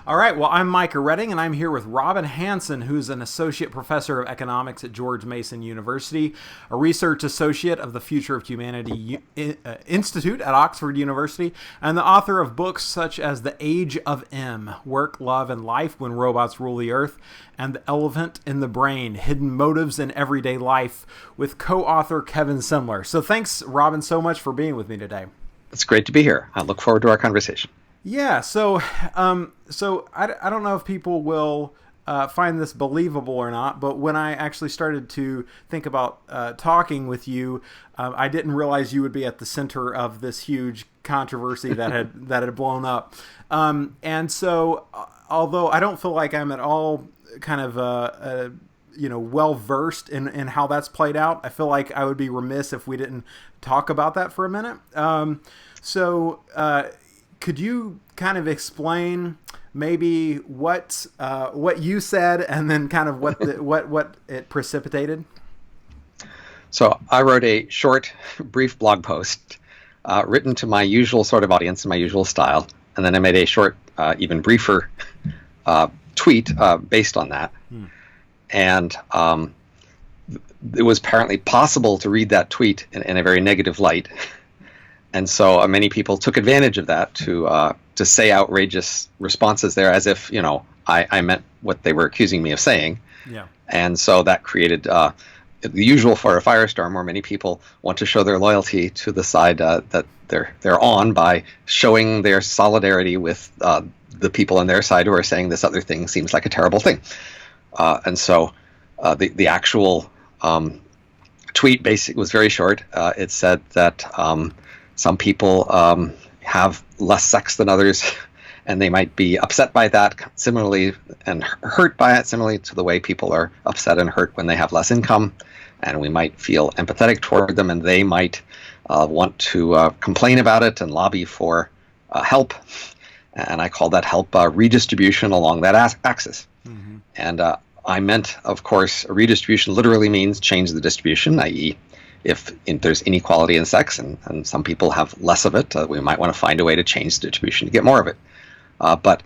All right, well, I'm Micah Redding, and I'm here with Robin Hanson, who's an associate professor of economics at George Mason University, a research associate of the Future of Humanity Institute at Oxford University, and the author of books such as The Age of M, Work, Love, and Life When Robots Rule the Earth, and The Elephant in the Brain, Hidden Motives in Everyday Life, with co-author Kevin Simler. So thanks, Robin, so much for being with me today. It's great to be here. I look forward to our conversation. Yeah, so I don't know if people will find this believable or not, but when I actually started to think about talking with you, I didn't realize you would be at the center of this huge controversy that had blown up. And so, although I don't feel like I'm at all kind of well versed in how that's played out, I feel like I would be remiss if we didn't talk about that for a minute. Could you kind of explain maybe what you said and then kind of what it precipitated? So I wrote a short, brief blog post written to my usual sort of audience in my usual style, and then I made a short, even briefer tweet based on that. And it was apparently possible to read that tweet in a very negative light. And so many people took advantage of that to say outrageous responses there, as if I meant what they were accusing me of saying. Yeah. And so that created the usual for a firestorm, where many people want to show their loyalty to the side that they're on by showing their solidarity with the people on their side who are saying this other thing seems like a terrible thing. And so the actual tweet basically was very short. It said that some people have less sex than others, and they might be upset by that similarly and hurt by it, similarly to the way people are upset and hurt when they have less income. And we might feel empathetic toward them, and they might want to complain about it and lobby for help. And I call that help redistribution along that axis. Mm-hmm. And I meant, of course, redistribution literally means change the distribution, i.e., if there's inequality in sex and some people have less of it, we might want to find a way to change the distribution to get more of it. But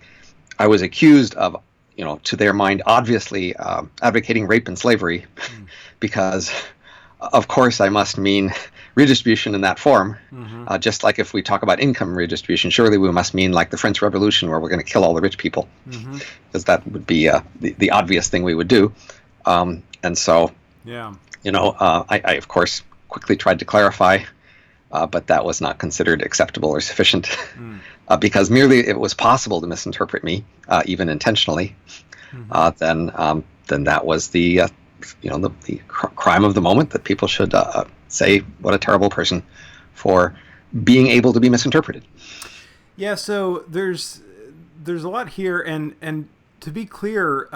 I was accused of, to their mind, obviously advocating rape and slavery, because, of course, I must mean redistribution in that form. Mm-hmm. Just like if we talk about income redistribution, surely we must mean like the French Revolution, where we're going to kill all the rich people, because that would be the obvious thing we would do. And so, yeah, I of course quickly tried to clarify, but that was not considered acceptable or sufficient, because merely it was possible to misinterpret me, even intentionally. Then that was the crime of the moment, that people should say what a terrible person for being able to be misinterpreted. Yeah, so there's a lot here, and to be clear,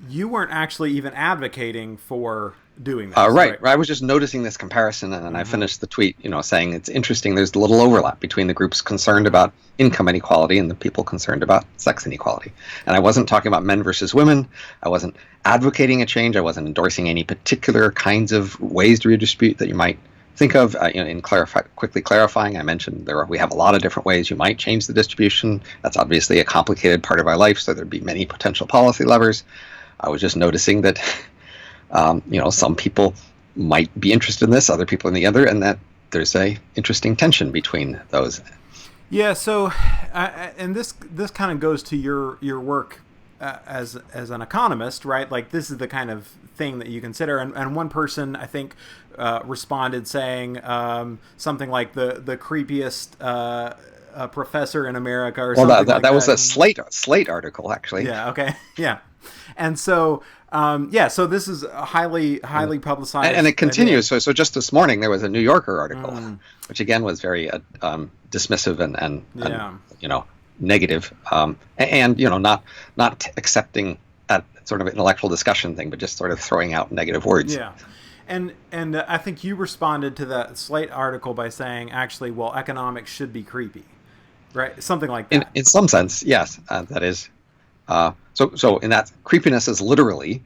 you weren't actually even advocating for doing this. Right. I was just noticing this comparison, and I finished the tweet, saying it's interesting. There's a little overlap between the groups concerned about income inequality and the people concerned about sex inequality. And I wasn't talking about men versus women. I wasn't advocating a change. I wasn't endorsing any particular kinds of ways to redistribute that you might think of. Quickly clarifying, I mentioned we have a lot of different ways you might change the distribution. That's obviously a complicated part of our life, so there'd be many potential policy levers. I was just noticing that, some people might be interested in this, other people in the other, and that there's a interesting tension between those. Yeah. So, and this kind of goes to your work as an economist, right? Like, this is the kind of thing that you consider. And one person, I think, responded saying something like the creepiest professor in America, or something like that. That was a Slate article, actually. Yeah. Okay. Yeah. And so, so this is a highly publicized. And it continues. So just this morning, there was a New Yorker article, which again was very dismissive and negative, and not accepting that sort of intellectual discussion thing, but just sort of throwing out negative words. Yeah. And I think you responded to that Slate article by saying, actually, well, economics should be creepy, right? Something like that. In some sense, yes, that is. So in that, creepiness is literally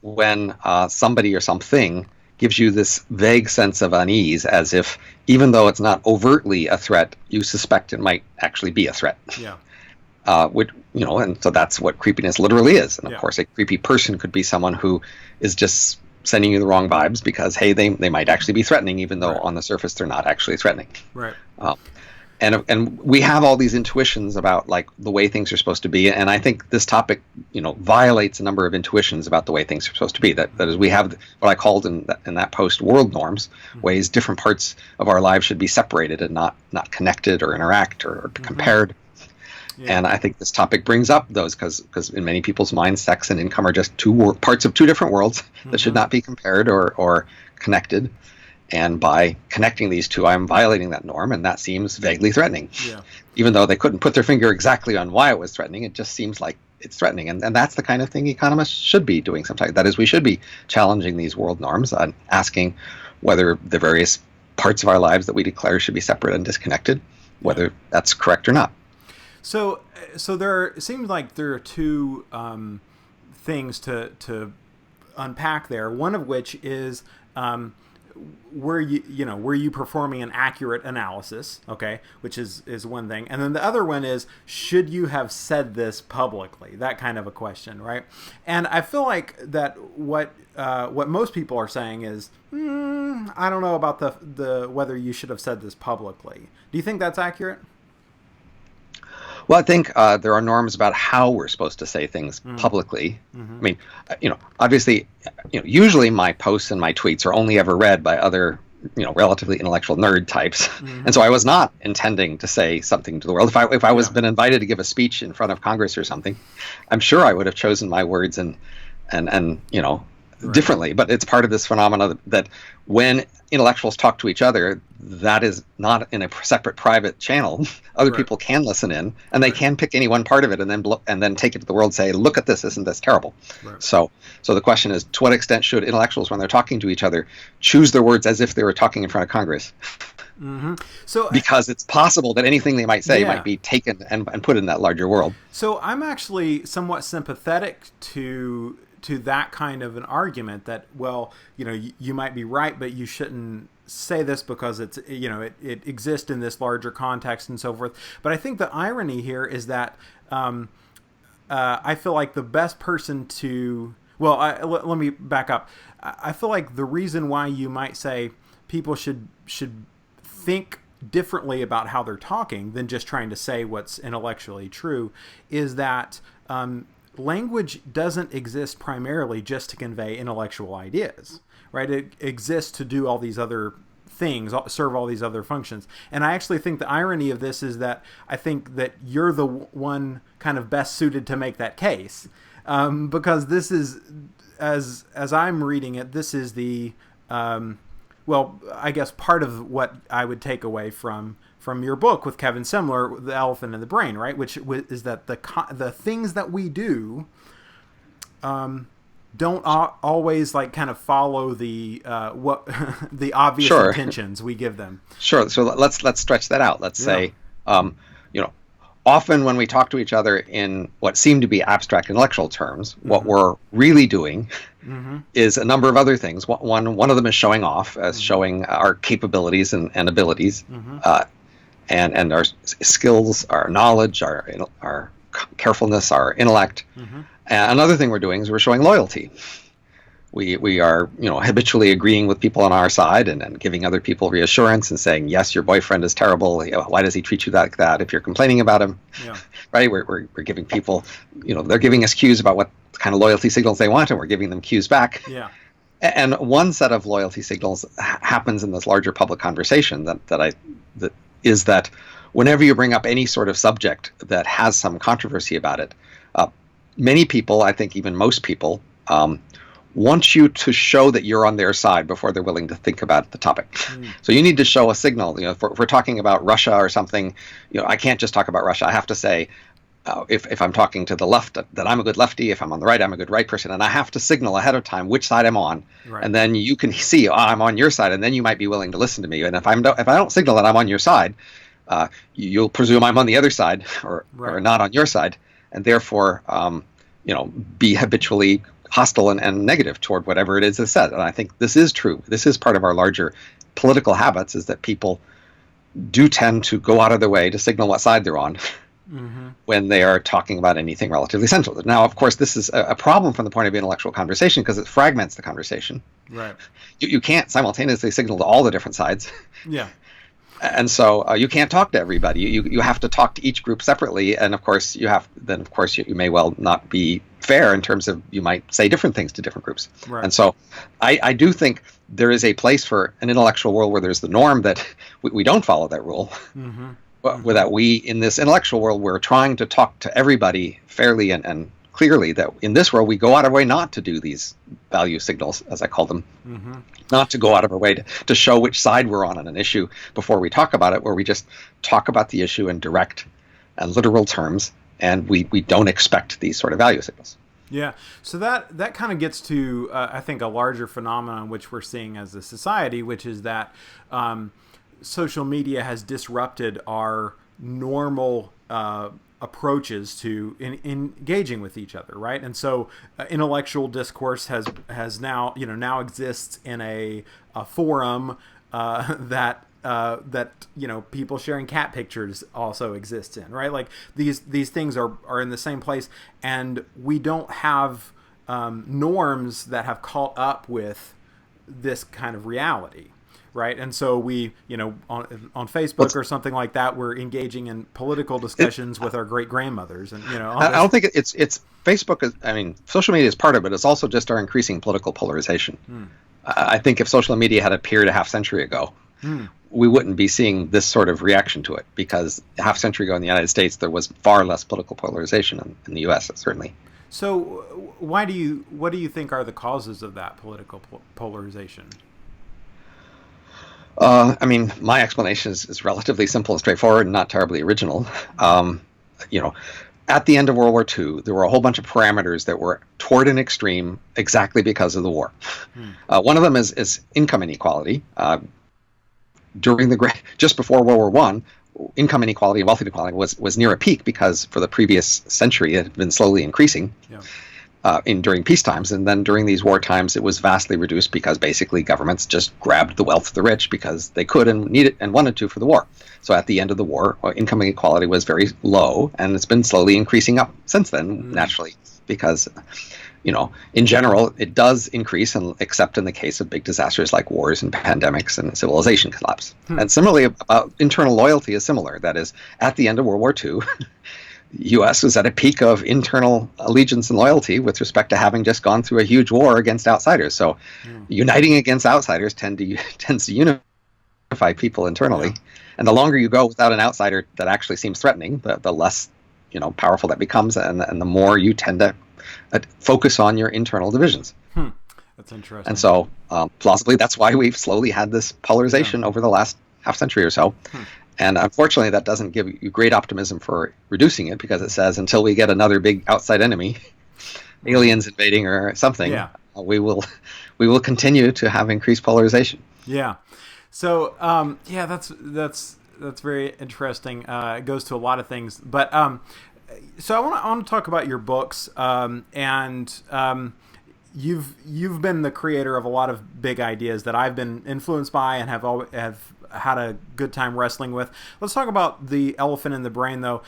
when somebody or something gives you this vague sense of unease, as if even though it's not overtly a threat, you suspect it might actually be a threat. Yeah. which, and so that's what creepiness literally is. And of Yeah. course, a creepy person could be someone who is just sending you the wrong vibes because, hey, they might actually be threatening, even though Right. on the surface they're not actually threatening. Right. And we have all these intuitions about like the way things are supposed to be, and I think this topic, violates a number of intuitions about the way things are supposed to be. That is, we have what I called in that post world norms, ways different parts of our lives should be separated and not connected or interact or compared. Yeah. And I think this topic brings up those because in many people's minds, sex and income are just parts of two different worlds that should not be compared or connected. And by connecting these two, I'm violating that norm, and that seems vaguely threatening. Yeah. Even though they couldn't put their finger exactly on why it was threatening, it just seems like it's threatening. And that's the kind of thing economists should be doing sometimes. That is, we should be challenging these world norms and asking whether the various parts of our lives that we declare should be separate and disconnected, whether that's correct or not. So it seems like there are two things to unpack there. One of which is were you performing an accurate analysis, okay, which is one thing, and then the other one is, should you have said this publicly? That kind of a question, right? And I feel like that what most people are saying is, I don't know about the whether you should have said this publicly. Do you think that's accurate? Well, I think there are norms about how we're supposed to say things publicly. I mean, obviously, usually my posts and my tweets are only ever read by other, relatively intellectual nerd types. And so I was not intending to say something to the world. If I was been invited to give a speech in front of Congress or something, I'm sure I would have chosen my words and differently. But it's part of this phenomena that when intellectuals talk to each other, that is not in a separate private channel. Other people can listen in, and they can pick any one part of it and then take it to the world and say, look at this, isn't this terrible? Right. So the question is, to what extent should intellectuals, when they're talking to each other, choose their words as if they were talking in front of Congress? So because it's possible that anything they might say might be taken and put in that larger world. So I'm actually somewhat sympathetic to that kind of an argument that, well, you might be right, but you shouldn't say this because it's, it exists in this larger context and so forth. But I think the irony here is that I feel like the best person to, let me back up. I feel like the reason why you might say people should think differently about how they're talking than just trying to say what's intellectually true is that language doesn't exist primarily just to convey intellectual ideas, right? It exists to do all these other things, serve all these other functions. And I actually think the irony of this is that I think that you're the one kind of best suited to make that case, because this is, as I'm reading it, this is the, I guess part of what I would take away from your book with Kevin Semler, The Elephant in the Brain, right? Which is that the things that we do don't always like kind of follow the the obvious intentions we give them. Sure. So let's stretch that out. Let's say, often when we talk to each other in what seem to be abstract intellectual terms, what we're really doing is a number of other things. One of them is showing off, as showing our capabilities and abilities. And our skills, our knowledge, our carefulness, our intellect. And another thing we're doing is we're showing loyalty. We are habitually agreeing with people on our side and giving other people reassurance and saying, yes, your boyfriend is terrible. Why does he treat you like that? If you're complaining about him, right? We're giving people, they're giving us cues about what kind of loyalty signals they want, and we're giving them cues back. Yeah. And one set of loyalty signals happens in this larger public conversation that is that whenever you bring up any sort of subject that has some controversy about it, many people, I think even most people, want you to show that you're on their side before they're willing to think about the topic. So you need to show a signal. If we're talking about Russia or something, I can't just talk about Russia. I have to say, if I'm talking to the left, that I'm a good lefty. If I'm on the right, I'm a good right person. And I have to signal ahead of time which side I'm on. Right. And then you can see, I'm on your side, and then you might be willing to listen to me. And if I don't signal that I'm on your side, you'll presume I'm on the other side or not on your side, and therefore, be habitually hostile and negative toward whatever it is that's said. And I think this is true. This is part of our larger political habits, is that people do tend to go out of their way to signal what side they're on. when they are talking about anything relatively central. Now, of course, this is a problem from the point of intellectual conversation because it fragments the conversation. Right. You can't simultaneously signal to all the different sides. Yeah. And so you can't talk to everybody. You have to talk to each group separately, and of course you may well not be fair in terms of you might say different things to different groups. Right. And so I do think there is a place for an intellectual world where there's the norm that we don't follow that rule, where that we in this intellectual world we're trying to talk to everybody fairly and clearly, that in this world we go out of our way not to do these value signals, as I call them, not to go out of our way to show which side we're on an issue before we talk about it, where we just talk about the issue in direct and literal terms, and we don't expect these sort of value signals. Yeah, so that kind of gets to, I think, a larger phenomenon which we're seeing as a society, which is that social media has disrupted our normal approaches to engaging with each other, right? And so intellectual discourse has now exists in a forum that people sharing cat pictures also exists in, right? Like these things are in the same place, and we don't have norms that have caught up with this kind of reality. Right. And so we, on Facebook or something like that, we're engaging in political discussions with our great grandmothers. And, I don't think it's Facebook. Social media is part of it. It's also just our increasing political polarization. I think if social media had appeared a half century ago, we wouldn't be seeing this sort of reaction to it, because a half century ago in the United States, there was far less political polarization in the U.S. certainly. So what do you think are the causes of that political polarization? My explanation is relatively simple and straightforward and not terribly original. At the end of World War II, there were a whole bunch of parameters that were toward an extreme exactly because of the war. One of them is income inequality. Just before World War I, income inequality and wealth inequality was near a peak, because for the previous century it had been slowly increasing. Yeah. During peace times, and then during these war times it was vastly reduced, because basically governments just grabbed the wealth of the rich because they could and needed and wanted to for the war. So at the end of the war, income inequality was very low, and it's been slowly increasing up since then, naturally, because in general it does increase, except in the case of big disasters like wars and pandemics and civilization collapse. And similarly, about internal loyalty is similar. That is, at the end of World War II, U.S. was at a peak of internal allegiance and loyalty with respect to having just gone through a huge war against outsiders. So uniting against outsiders tends to unify people internally. Yeah. And the longer you go without an outsider that actually seems threatening, the less powerful that becomes, and the more you tend to focus on your internal divisions. That's interesting. And so plausibly, that's why we've slowly had this polarization over the last half century or so. And unfortunately, that doesn't give you great optimism for reducing it, because it says until we get another big outside enemy, aliens invading or something, we will continue to have increased polarization. Yeah. So that's very interesting. It goes to a lot of things, but so I want to talk about your books, and you've been the creator of a lot of big ideas that I've been influenced by and have had a good time wrestling with. Let's talk about the elephant in the brain, though.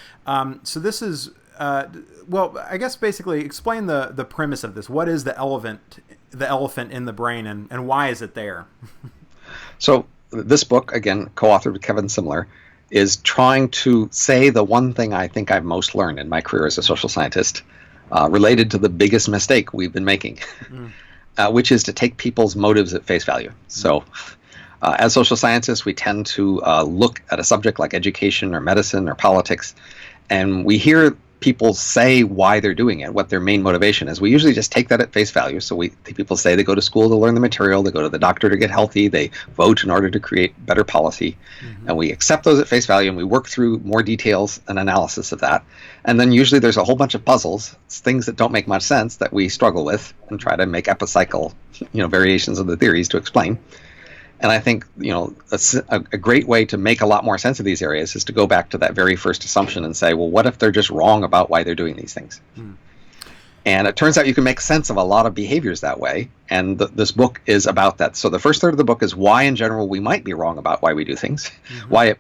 So this is, I guess basically explain the premise of this. What is the elephant in the brain, and why is it there? So this book, again, co-authored with Kevin Simler, is trying to say the one thing I think I've most learned in my career as a social scientist, related to the biggest mistake we've been making, which is to take people's motives at face value. So as social scientists, we tend to look at a subject like education or medicine or politics, and we hear people say why they're doing it, what their main motivation is. We usually just take that at face value. So people say they go to school to learn the material, they go to the doctor to get healthy, they vote in order to create better policy. And we accept those at face value, and we work through more details and analysis of that. And then usually there's a whole bunch of puzzles, things that don't make much sense, that we struggle with and try to make epicycle, variations of the theories to explain. And I think, a great way to make a lot more sense of these areas is to go back to that very first assumption and say, well, what if they're just wrong about why they're doing these things? And it turns out you can make sense of a lot of behaviors that way. And this book is about that. So the first third of the book is why, in general, we might be wrong about why we do things, why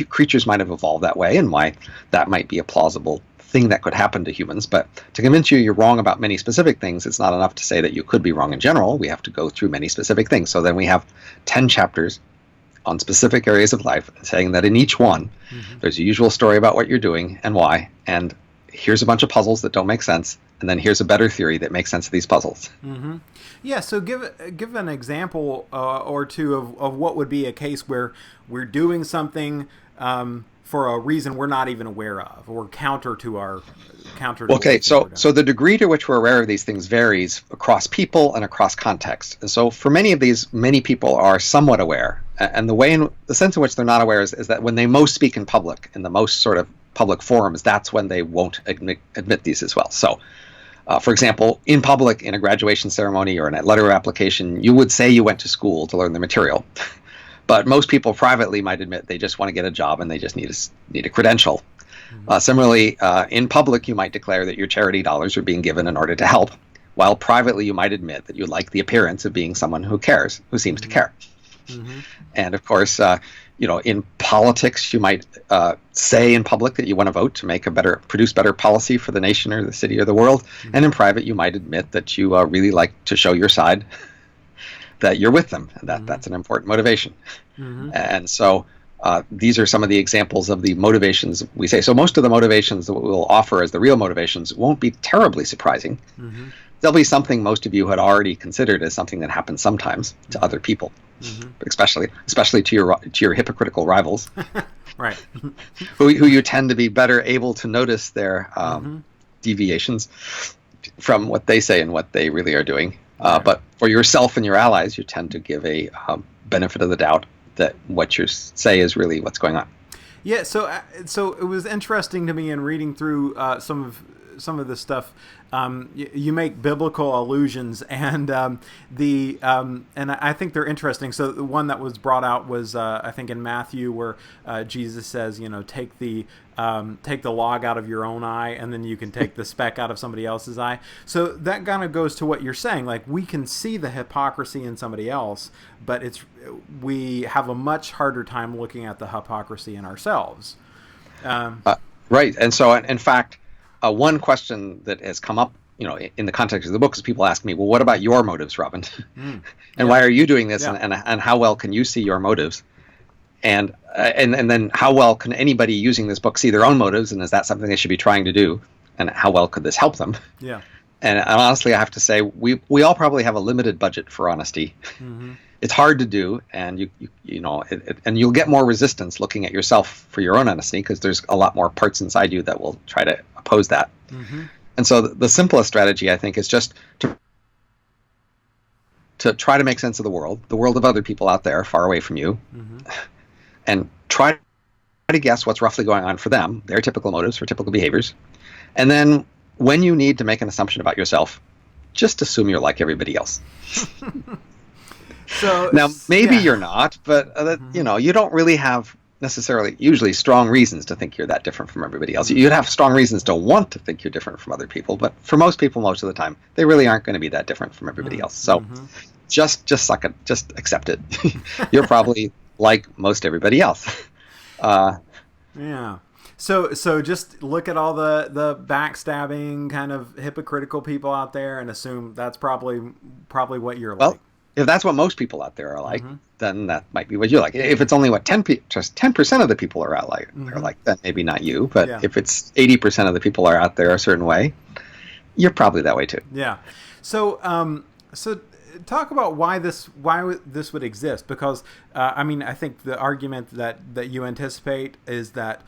creatures might have evolved that way and why that might be a plausible thing that could happen to humans. But to convince you you're wrong about many specific things, it's not enough to say that you could be wrong in general. We have to go through many specific things. So then we have 10 chapters on specific areas of life, saying that in each one, there's a usual story about what you're doing and why, and here's a bunch of puzzles that don't make sense, and then here's a better theory that makes sense of these puzzles. Yeah, so give an example or two of what would be a case where we're doing something for a reason we're not even aware of, or counter to. Okay, so the degree to which we're aware of these things varies across people and across context. And so for many of these, many people are somewhat aware, and the sense in which they're not aware is that when they most speak in public, in the most sort of public forums, that's when they won't admit these as well. So, for example, in public, in a graduation ceremony or in a letter application, you would say you went to school to learn the material. But most people privately might admit they just want to get a job and they just need a credential. Similarly, in public, you might declare that your charity dollars are being given in order to help, while privately you might admit that you like the appearance of being someone who cares, who seems to care. And of course, in politics, you might say in public that you want to vote to produce better policy for the nation or the city or the world. And in private, you might admit that you really like to show your side, that you're with them, and that's an important motivation. And so these are some of the examples of the motivations we say. So most of the motivations that we'll offer as the real motivations won't be terribly surprising. There'll be something most of you had already considered as something that happens sometimes to other people, especially to your hypocritical rivals, right? who you tend to be better able to notice their deviations from what they say and what they really are doing. But for yourself and your allies, you tend to give a benefit of the doubt that what you say is really what's going on. Yeah, so it was interesting to me in reading through some of this stuff. You make biblical allusions, and and I think they're interesting. So the one that was brought out was I think in Matthew, where Jesus says, take the log out of your own eye, and then you can take the speck out of somebody else's eye. So that kind of goes to what you're saying. Like, we can see the hypocrisy in somebody else, but we have a much harder time looking at the hypocrisy in ourselves. Right, and so in fact, one question that has come up, in the context of the book, is people ask me, well, what about your motives, Robin? And why are you doing this? And how well can you see your motives? And then how well can anybody using this book see their own motives? And is that something they should be trying to do? And how well could this help them? Yeah. And honestly, I have to say, we all probably have a limited budget for honesty. It's hard to do, and and you'll get more resistance looking at yourself for your own honesty, because there's a lot more parts inside you that will try to oppose that. And so the simplest strategy, I think, is just to try to make sense of the world of other people out there far away from you, and try to guess what's roughly going on for them, their typical motives for typical behaviors. And then when you need to make an assumption about yourself, just assume you're like everybody else. So now, maybe you're not, but you don't really have necessarily usually strong reasons to think you're that different from everybody else. You'd have strong reasons to want to think you're different from other people, but for most people, most of the time, they really aren't going to be that different from everybody else. So just suck it, just accept it. You're probably like most everybody else. Yeah. So just look at all the backstabbing, kind of hypocritical people out there and assume that's probably what you're like. If that's what most people out there are like, then that might be what you're like. If it's only what just 10% of the people are out like, are like, then maybe not you. But if it's 80% of the people are out there a certain way, you're probably that way too. Yeah. So talk about why this would exist, because I think the argument that you anticipate is that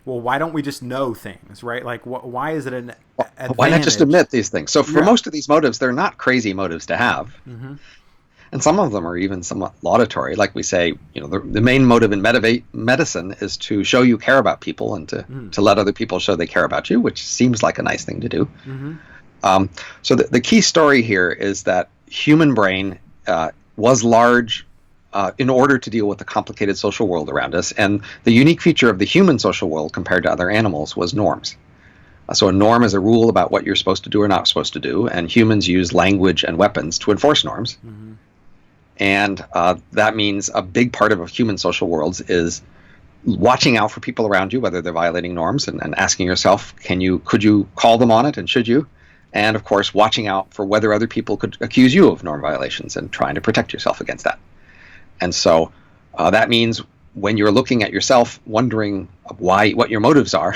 why don't we just know things, right? Like, why is it an advantage? Why not just admit these things? So for most of these motives, they're not crazy motives to have. And some of them are even somewhat laudatory. Like we say, the main motive in medicine is to show you care about people and to let other people show they care about you, which seems like a nice thing to do. So the key story here is that human brain was large in order to deal with the complicated social world around us. And the unique feature of the human social world compared to other animals was norms. So a norm is a rule about what you're supposed to do or not supposed to do, and humans use language and weapons to enforce norms. And that means a big part of human social worlds is watching out for people around you, whether they're violating norms, and asking yourself, could you call them on it, and should you? And of course, watching out for whether other people could accuse you of norm violations and trying to protect yourself against that. And so that means when you're looking at yourself, wondering what your motives are,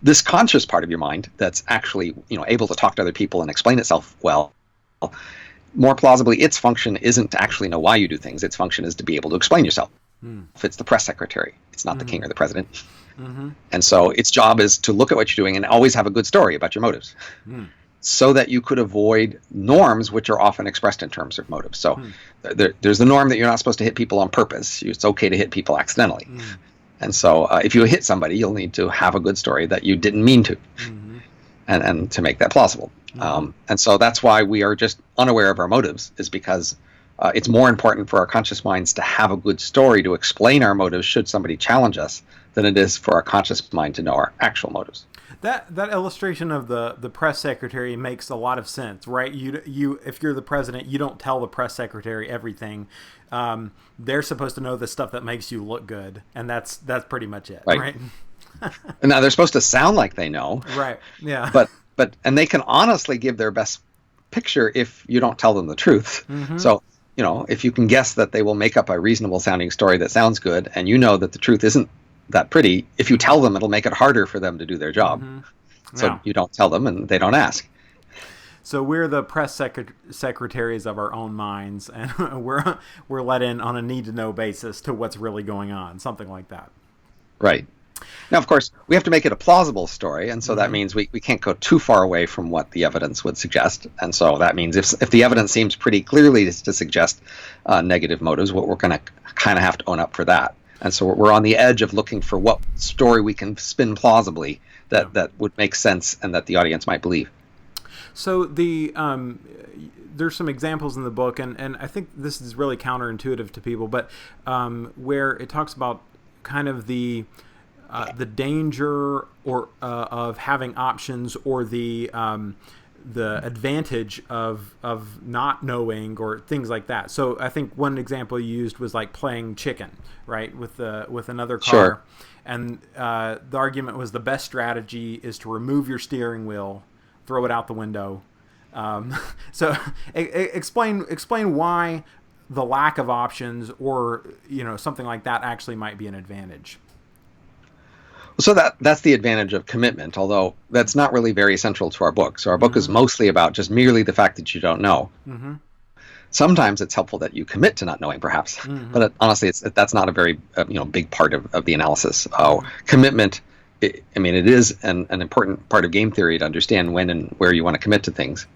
this conscious part of your mind that's actually able to talk to other people and explain itself well, more plausibly, its function isn't to actually know why you do things. Its function is to be able to explain yourself. If it's the press secretary, it's not the king or the president. And so its job is to look at what you're doing and always have a good story about your motives, so that you could avoid norms which are often expressed in terms of motives. So there's the norm that you're not supposed to hit people on purpose. It's okay to hit people accidentally. And so if you hit somebody, you'll need to have a good story that you didn't mean to, and to make that plausible. And so that's why we are just unaware of our motives, is because it's more important for our conscious minds to have a good story to explain our motives should somebody challenge us than it is for our conscious mind to know our actual motives. That illustration of the press secretary makes a lot of sense, right? You if you're the president, you don't tell the press secretary everything. They're supposed to know the stuff that makes you look good, and that's pretty much it, right? And now they're supposed to sound like they know, right? Yeah, but they can honestly give their best picture if you don't tell them the truth. So if you can guess that they will make up a reasonable sounding story that sounds good, and that the truth isn't that pretty, if you tell them, it'll make it harder for them to do their job. So you don't tell them, and they don't ask. So we're the press secretaries of our own minds, and we're let in on a need-to-know basis to what's really going on, something like that. Right. Now, of course, we have to make it a plausible story, and so that means we can't go too far away from what the evidence would suggest. And so that means if the evidence seems pretty clearly to suggest negative motives, we're going to kind of have to own up for that. And so we're on the edge of looking for what story we can spin plausibly that would make sense and that the audience might believe. So there's some examples in the book, and I think this is really counterintuitive to people, but where it talks about kind of the danger of having options, or the advantage of not knowing, or things like that. So I think one example you used was like playing chicken, right, with another car. Sure. And the argument was the best strategy is to remove your steering wheel, throw it out the window. So explain why the lack of options, or something like that, actually might be an advantage. So that's the advantage of commitment, although that's not really very central to our book. So our book is mostly about just merely the fact that you don't know. Sometimes it's helpful that you commit to not knowing, perhaps, but honestly, that's not a very big part of the analysis. Commitment, it is an important part of game theory to understand when and where you want to commit to things.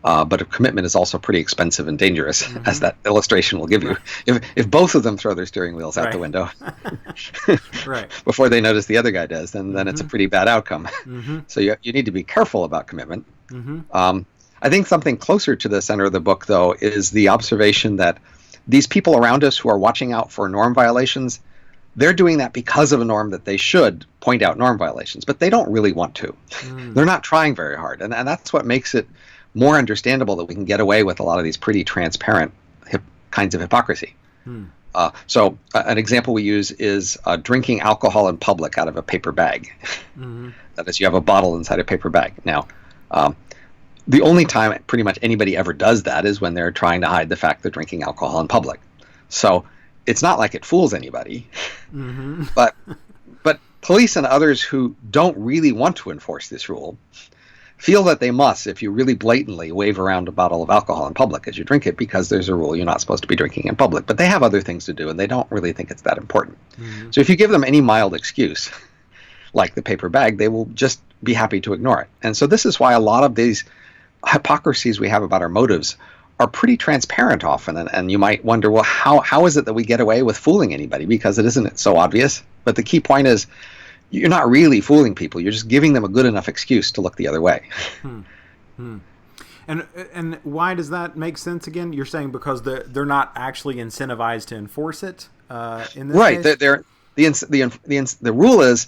But a commitment is also pretty expensive and dangerous, as that illustration will give you. If both of them throw their steering wheels out the window before they notice the other guy does, then it's a pretty bad outcome. So you need to be careful about commitment. I think something closer to the center of the book, though, is the observation that these people around us who are watching out for norm violations, they're doing that because of a norm that they should point out norm violations, but they don't really want to. They're not trying very hard, and that's what makes it more understandable that we can get away with a lot of these pretty transparent kinds of hypocrisy. So an example we use is drinking alcohol in public out of a paper bag. That is, you have a bottle inside a paper bag. Now, the only time pretty much anybody ever does that is when they're trying to hide the fact they're drinking alcohol in public. So it's not like it fools anybody. But police and others who don't really want to enforce this rule feel that they must if you really blatantly wave around a bottle of alcohol in public as you drink it, because there's a rule you're not supposed to be drinking in public. But they have other things to do, and they don't really think it's that important. So if you give them any mild excuse, like the paper bag, they will just be happy to ignore it. And so this is why a lot of these hypocrisies we have about our motives are pretty transparent often. And you might wonder, well, how is it that we get away with fooling anybody? Because it isn't so obvious. But the key point is, you're not really fooling people. You're just giving them a good enough excuse to look the other way. And why does that make sense again? You're saying because they're not actually incentivized to enforce it in this case? The rule is,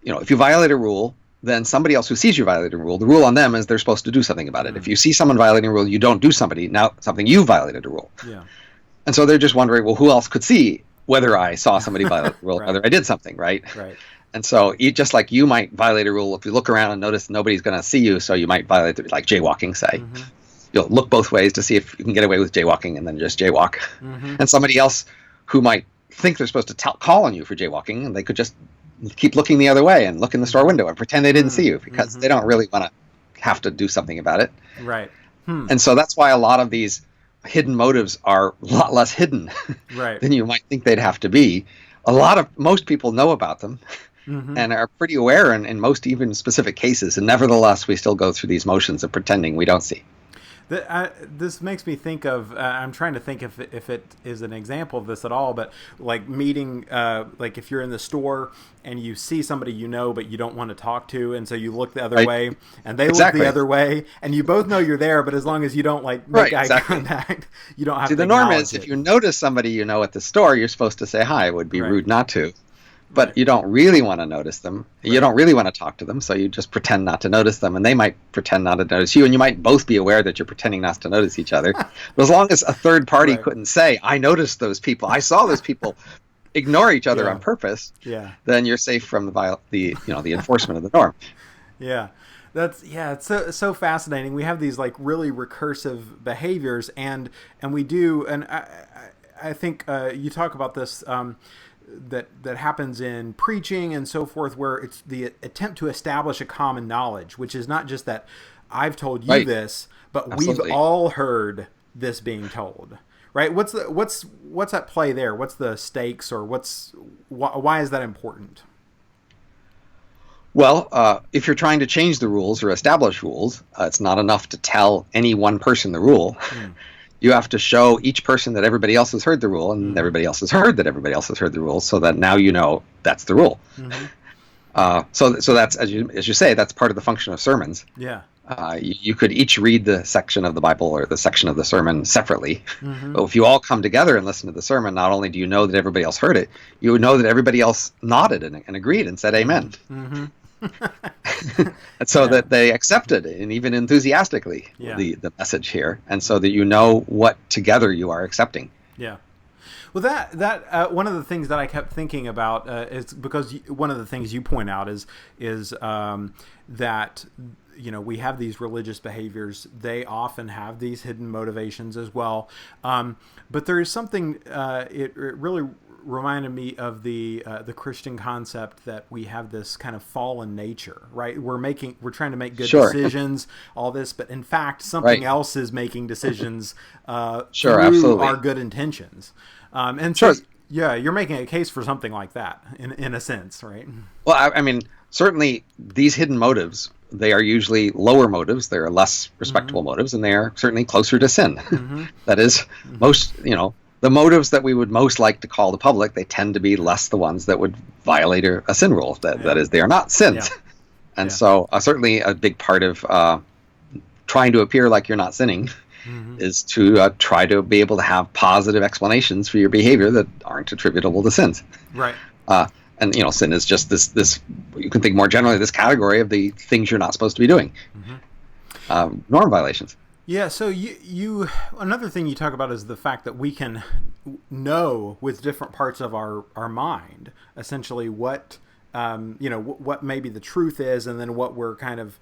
if you violate a rule, then somebody else who sees you violating a rule, the rule on them is they're supposed to do something about it. If you see someone violating a rule, you don't do something, you violated a rule. And so they're just wondering, well, who else could see whether I saw somebody violate the rule, Right. whether I did something, right? Right. And so, just like you might violate a rule, if you look around and notice nobody's going to see you, so you might violate, like jaywalking, say. Mm-hmm. You'll look both ways to see if you can get away with jaywalking, and then just jaywalk. Mm-hmm. And somebody else who might think they're supposed to call on you for jaywalking, and they could just keep looking the other way and look in the store window and pretend they didn't see you, because they don't really want to have to do something about it. Right. And so that's why a lot of these hidden motives are a lot less hidden Right. than you might think they'd have to be. Most people know about them and are pretty aware in most even specific cases, and nevertheless we still go through these motions of pretending we don't see. This makes me think of, I'm trying to think if it is an example of this at all, but like meeting, like if you're in the store and you see somebody you know but you don't want to talk to, and so you look the other way and they look the other way, and you both know you're there, but as long as you don't like make eye contact, you don't have to. The norm is if you notice somebody you know at the store, you're supposed to say hi. It would be rude not to. But you don't really want to notice them. Right. You don't really want to talk to them, so you just pretend not to notice them, and they might pretend not to notice you, and you might both be aware that you're pretending not to notice each other. But as long as a third party couldn't say, I noticed those people, I saw those people ignore each other on purpose, then you're safe from the enforcement of the norm. Yeah. It's so fascinating. We have these like really recursive behaviors, and we do, and I think you talk about this that happens in preaching and so forth, where it's the attempt to establish a common knowledge, which is not just that I've told you this, but we've all heard this being told. Right? What's at play there? What's the stakes, or why is that important? Well, if you're trying to change the rules or establish rules, it's not enough to tell any one person the rule. You have to show each person that everybody else has heard the rule, and everybody else has heard that everybody else has heard the rule, so that now you know that's the rule. So that's, as you say, that's part of the function of sermons. Yeah. You could each read the section of the Bible or the section of the sermon separately. But if you all come together and listen to the sermon, not only do you know that everybody else heard it, you know that everybody else nodded and agreed and said amen. And so that they accepted and even enthusiastically the message here, and so that you know what together you are accepting. Yeah. Well, that one of the things that I kept thinking about is because one of the things you point out is that we have these religious behaviors. They often have these hidden motivations as well. But there is something. It really reminded me of the Christian concept that we have this kind of fallen nature, right? We're trying to make good decisions, all this, but in fact, something else is making decisions through our good intentions. And so, you're making a case for something like that in a sense, right? Well, I mean, certainly these hidden motives, they are usually lower motives. They're less respectable motives, and they are certainly closer to sin. That is, most, the motives that we would most like to call the public, they tend to be less the ones that would violate a sin rule. That is, they are not sins. And so certainly a big part of trying to appear like you're not sinning is to try to be able to have positive explanations for your behavior that aren't attributable to sins. Right. And sin is just this. You can think more generally this category of the things you're not supposed to be doing. Norm violations. Yeah. So you another thing you talk about is the fact that we can know with different parts of our mind essentially what what maybe the truth is, and then what we're kind of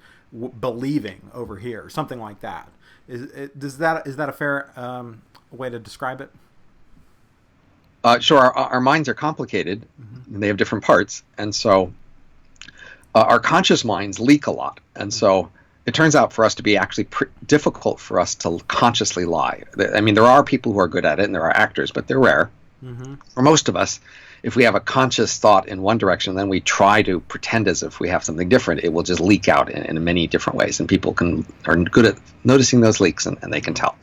believing over here, something like that. Is that a fair way to describe it? Sure. Our minds are complicated, and they have different parts, and so our conscious minds leak a lot, and so it turns out for us to be actually difficult for us to consciously lie. I mean, there are people who are good at it, and there are actors, but they're rare. For most of us, if we have a conscious thought in one direction, then we try to pretend as if we have something different. It will just leak out in many different ways, and people are good at noticing those leaks, and they can tell.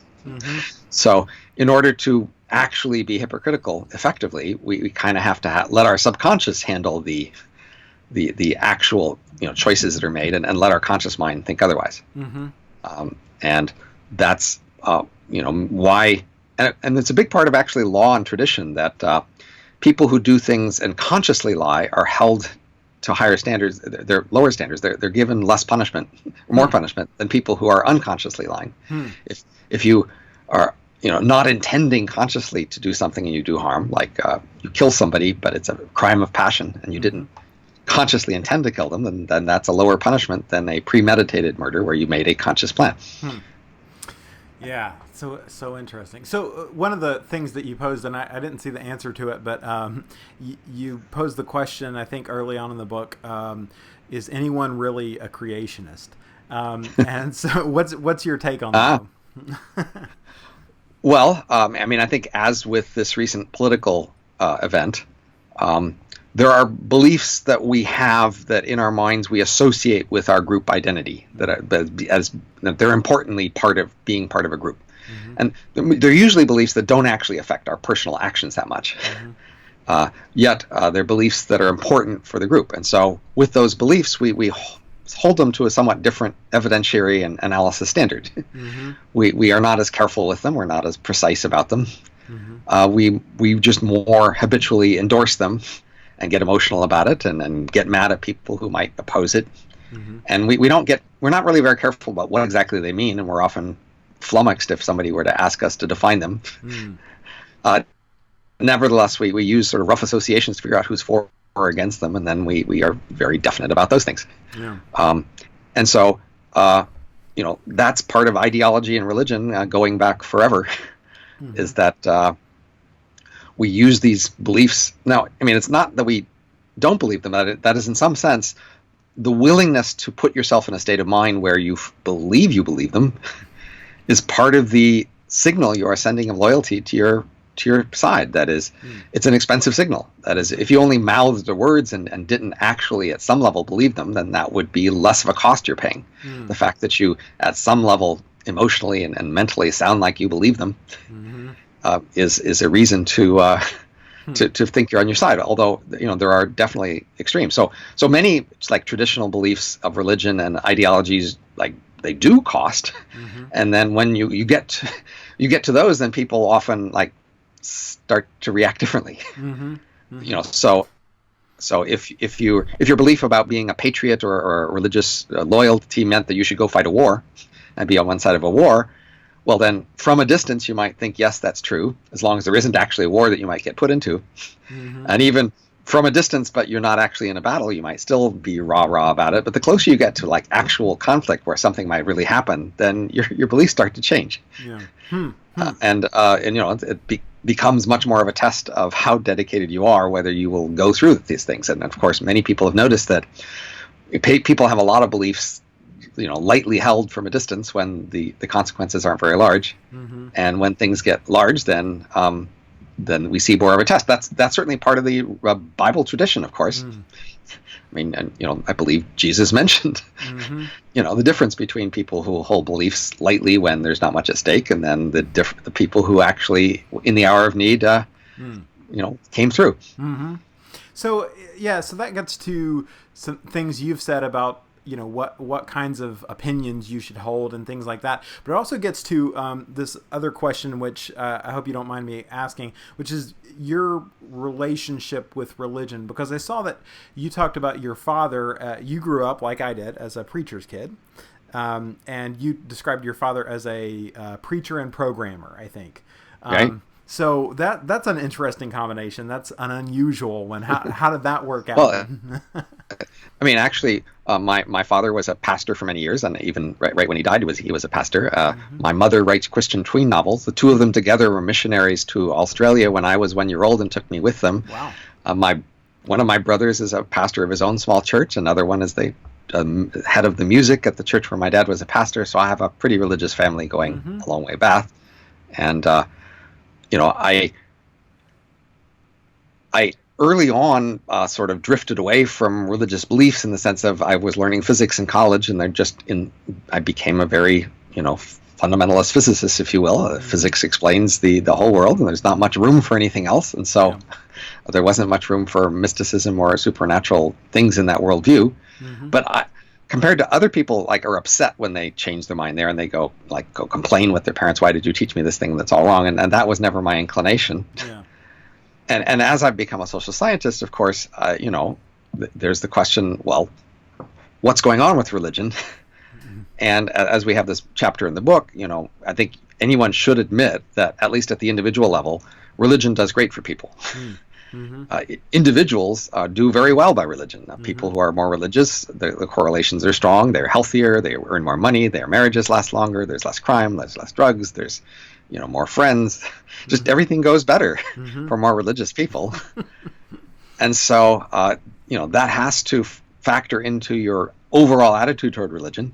So in order to actually be hypocritical effectively, we kind of have to let our subconscious handle the actual choices that are made, and let our conscious mind think otherwise. And that's why, and it's a big part of actually law and tradition that people who do things and consciously lie are held to higher standards. They're lower standards. They're given less punishment, more punishment than people who are unconsciously lying. If you are not intending consciously to do something and you do harm, like you kill somebody, but it's a crime of passion and you didn't consciously intend to kill them, then that's a lower punishment than a premeditated murder where you made a conscious plan. Yeah, so interesting. So one of the things that you posed, and I didn't see the answer to it, but you posed the question, I think early on in the book, is anyone really a creationist? And so what's your take on that? Well, I think as with this recent political event, there are beliefs that we have that in our minds we associate with our group identity, that they're importantly part of being part of a group. And they're usually beliefs that don't actually affect our personal actions that much. Yet they're beliefs that are important for the group. And so with those beliefs, we hold them to a somewhat different evidentiary and analysis standard. We are not as careful with them. We're not as precise about them. We just more habitually endorse them and get emotional about it and get mad at people who might oppose it. And we're not really very careful about what exactly they mean, and we're often flummoxed if somebody were to ask us to define them. Nevertheless, we use sort of rough associations to figure out who's for or against them, and then we are very definite about those things. And so that's part of ideology and religion going back forever, is that we use these beliefs. Now, it's not that we don't believe them. That is in some sense the willingness to put yourself in a state of mind where you believe them is part of the signal you are sending of loyalty to your side. That is, it's an expensive signal. That is, if you only mouthed the words and didn't actually at some level believe them, then that would be less of a cost you're paying. The fact that you at some level emotionally and mentally sound like you believe them is a reason to think you're on your side. Although there are definitely extremes. So many like traditional beliefs of religion and ideologies, like, they do cost, and then when you get to those, then people often like start to react differently. So if your belief about being a patriot or a religious loyalty meant that you should go fight a war and be on one side of a war, well, then from a distance you might think, yes, that's true, as long as there isn't actually a war that you might get put into. And even from a distance, but you're not actually in a battle, you might still be rah-rah about it. But the closer you get to like actual conflict where something might really happen, then your beliefs start to change. And it becomes much more of a test of how dedicated you are, whether you will go through these things. And of course, many people have noticed that people have a lot of beliefs, lightly held from a distance when the consequences aren't very large. And when things get large, then we see more of a test. That's certainly part of the Bible tradition, of course. I believe Jesus mentioned, the difference between people who hold beliefs lightly when there's not much at stake, and then the people who actually, in the hour of need, came through. So that gets to some things you've said about what kinds of opinions you should hold and things like that. But it also gets to this other question, which I hope you don't mind me asking, which is your relationship with religion. Because I saw that you talked about your father. You grew up, like I did, as a preacher's kid. And you described your father as a preacher and programmer, I think. Right. So that's an interesting combination. That's an unusual one. How did that work out? Well, actually, my father was a pastor for many years, and even right when he died, he was a pastor. My mother writes Christian tween novels. The two of them together were missionaries to Australia when I was 1 year old and took me with them. Wow. One of my brothers is a pastor of his own small church. Another one is the head of the music at the church where my dad was a pastor. So I have a pretty religious family going a long way back. And I early on sort of drifted away from religious beliefs in the sense of I was learning physics in college, and I became a very fundamentalist physicist, if you will. Physics explains the whole world, and there's not much room for anything else, and so there wasn't much room for mysticism or supernatural things in that worldview. But compared to other people, like, are upset when they change their mind there and they go complain with their parents, why did you teach me this thing that's all wrong? And that was never my inclination. And as I've become a social scientist, of course, there's the question, well, what's going on with religion? And as we have this chapter in the book, I think anyone should admit that, at least at the individual level, religion does great for people. Mm-hmm. Individuals do very well by religion. Mm-hmm. People who are more religious, the correlations are strong. They're healthier. They earn more money. Their marriages last longer. There's less crime. There's less drugs. There's, more friends. Just everything goes better for more religious people. And so, that has to factor into your overall attitude toward religion,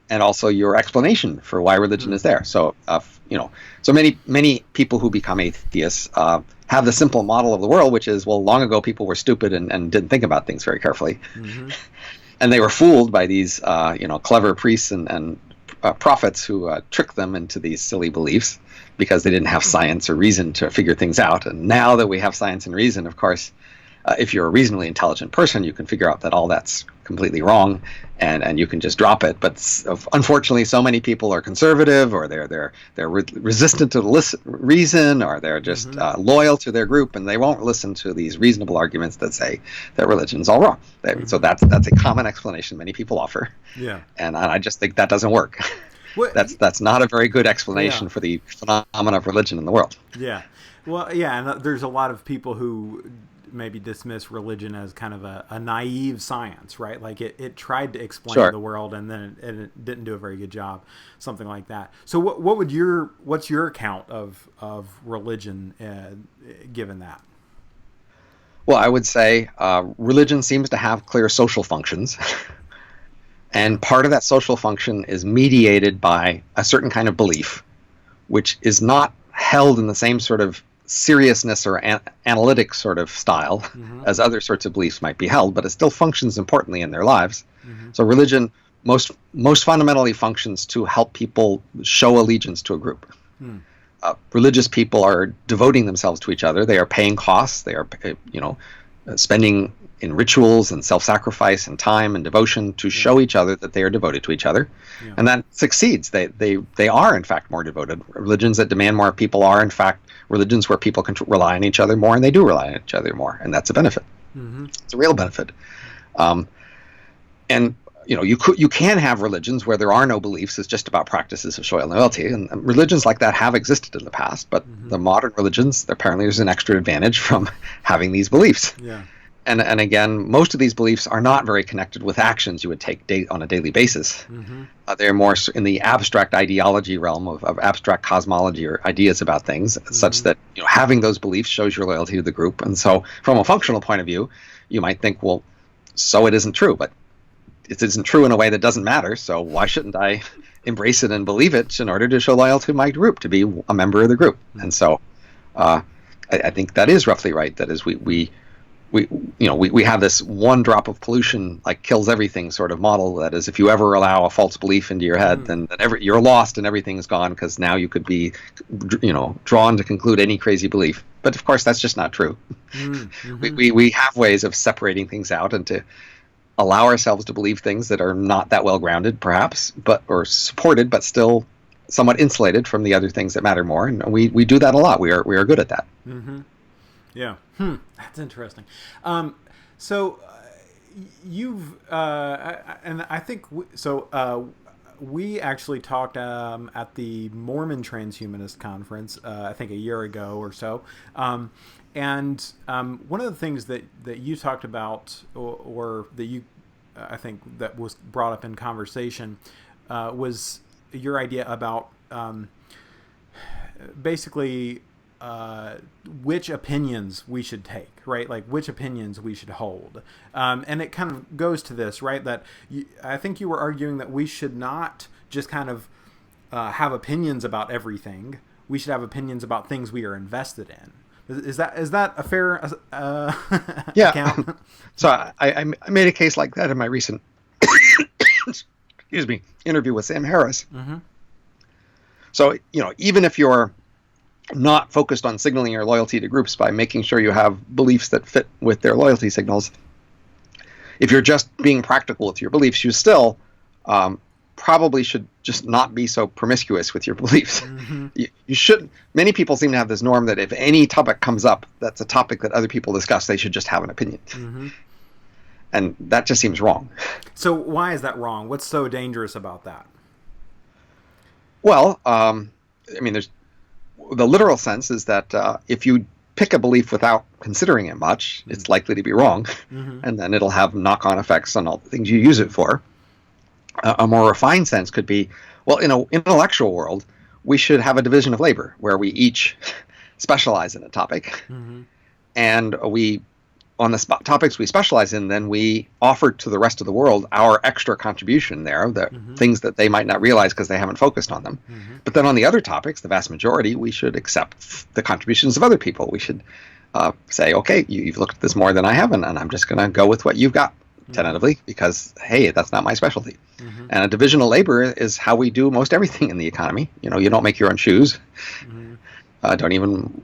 and also your explanation for why religion is there. So, so many people who become atheists have the simple model of the world, which is, well, long ago people were stupid and didn't think about things very carefully, and they were fooled by these, clever priests and prophets who tricked them into these silly beliefs because they didn't have science or reason to figure things out. And now that we have science and reason, of course, if you're a reasonably intelligent person, you can figure out that all that's completely wrong, and you can just drop it. But unfortunately, so many people are conservative, or they're resistant to reason, or they're just loyal to their group, and they won't listen to these reasonable arguments that say that religion's all wrong. So that's a common explanation many people offer. Yeah, and I just think that doesn't work. Well, that's not a very good explanation for the phenomena of religion in the world. Yeah, well, yeah, and there's a lot of people who maybe dismiss religion as kind of a naive science, right? Like it tried to explain the world, and then it didn't do a very good job, something like that. So what's your account of religion given that? Well, I would say religion seems to have clear social functions. And part of that social function is mediated by a certain kind of belief, which is not held in the same sort of seriousness or analytic sort of style as other sorts of beliefs might be held, but it still functions importantly in their lives. So religion most fundamentally functions to help people show allegiance to a group. Religious people are devoting themselves to each other. They are paying costs. They are, spending in rituals and self-sacrifice and time and devotion to show each other that they are devoted to each other. And that succeeds. They are, in fact, more devoted. Religions that demand more people are, in fact, religions where people can rely on each other more, and they do rely on each other more, and that's a benefit. It's a real benefit. And you can have religions where there are no beliefs. It's just about practices of showing loyalty, and religions like that have existed in the past. But the modern religions, apparently, there's an extra advantage from having these beliefs. Yeah. And again, most of these beliefs are not very connected with actions you would take on a daily basis. They're more in the abstract ideology realm of abstract cosmology or ideas about things, such that having those beliefs shows your loyalty to the group. And so, from a functional point of view, you might think, well, so it isn't true, but it isn't true in a way that doesn't matter. So why shouldn't I embrace it and believe it in order to show loyalty to my group, to be a member of the group? And so, I think that is roughly right. That is, we have this one drop of pollution like kills everything sort of model. That is, if you ever allow a false belief into your head, then you're lost and everything's gone, because now you could be, drawn to conclude any crazy belief. But of course, that's just not true. We have ways of separating things out and to allow ourselves to believe things that are not that well grounded, perhaps, or supported, but still somewhat insulated from the other things that matter more. And we do that a lot. We are good at that. Yeah. That's interesting. So you've, and I think, we actually talked at the Mormon Transhumanist conference, I think a year ago or so. And one of the things that you talked about, or that you, I think that was brought up in conversation, was your idea about basically which opinions we should take, right? Like which opinions we should hold. And it kind of goes to this, right? That I think you were arguing that we should not just kind of have opinions about everything. We should have opinions about things we are invested in. Is that a fair account? So I made a case like that in my recent interview with Sam Harris. So even if you're not focused on signaling your loyalty to groups by making sure you have beliefs that fit with their loyalty signals, if you're just being practical with your beliefs, you still probably should just not be so promiscuous with your beliefs. You should. Many people seem to have this norm that if any topic comes up that's a topic that other people discuss, they should just have an opinion. And that just seems wrong. So why is that wrong? What's so dangerous about that? Well, I mean, there's the literal sense is that if you pick a belief without considering it much, it's likely to be wrong, and then it'll have knock-on effects on all the things you use it for. A more refined sense could be, well, in an intellectual world, we should have a division of labor where we each specialize in a topic, and we, on the topics we specialize in, then we offer to the rest of the world our extra contribution there, the things that they might not realize because they haven't focused on them. But then on the other topics, the vast majority, we should accept the contributions of other people. We should say, okay, you've looked at this more than I have, and I'm just going to go with what you've got, tentatively, because, hey, that's not my specialty. And a division of labor is how we do most everything in the economy. You know, you don't make your own shoes. Don't even,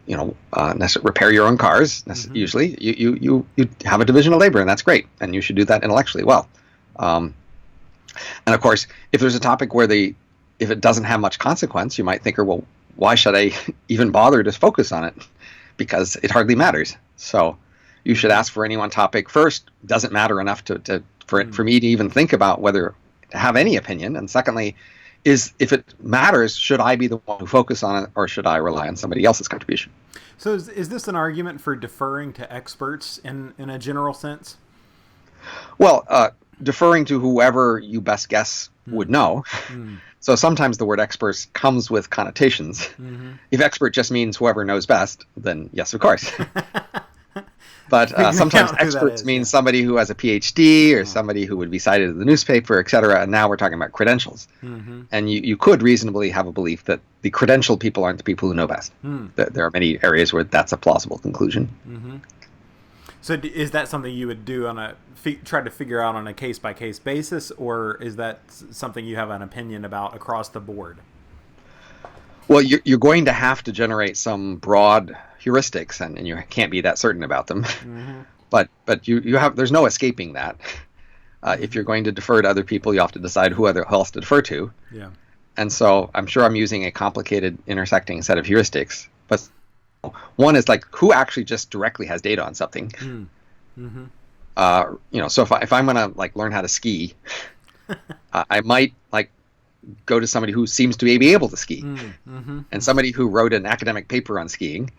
repair your own cars. Usually, you have a division of labor, and that's great, and you should do that intellectually well. And of course, if there's a topic where if it doesn't have much consequence, you might think, well, why should I even bother to focus on it? Because it hardly matters. So you should ask for any one topic first. Doesn't matter enough for me to even think about whether to have any opinion. And secondly, if it matters, should I be the one who focus on it, or should I rely on somebody else's contribution? So is this an argument for deferring to experts in a general sense? Well, deferring to whoever you best guess would know. So sometimes the word experts comes with connotations. If expert just means whoever knows best, then yes, of course. But sometimes experts mean somebody who has a PhD or somebody who would be cited in the newspaper, et cetera. And now we're talking about credentials. And you could reasonably have a belief that the credentialed people aren't the people who know best. There are many areas where that's a plausible conclusion. So is that something you would do try to figure out on a case-by-case basis, or is that something you have an opinion about across the board? Well, you're going to have to generate some broad heuristics, and you can't be that certain about them. But there's no escaping that. If you're going to defer to other people, you have to decide who else to defer to. Yeah. And so I'm sure I'm using a complicated intersecting set of heuristics, but one is like who actually just directly has data on something. So if I'm going to learn how to ski, I might go to somebody who seems to be able to ski, and somebody who wrote an academic paper on skiing.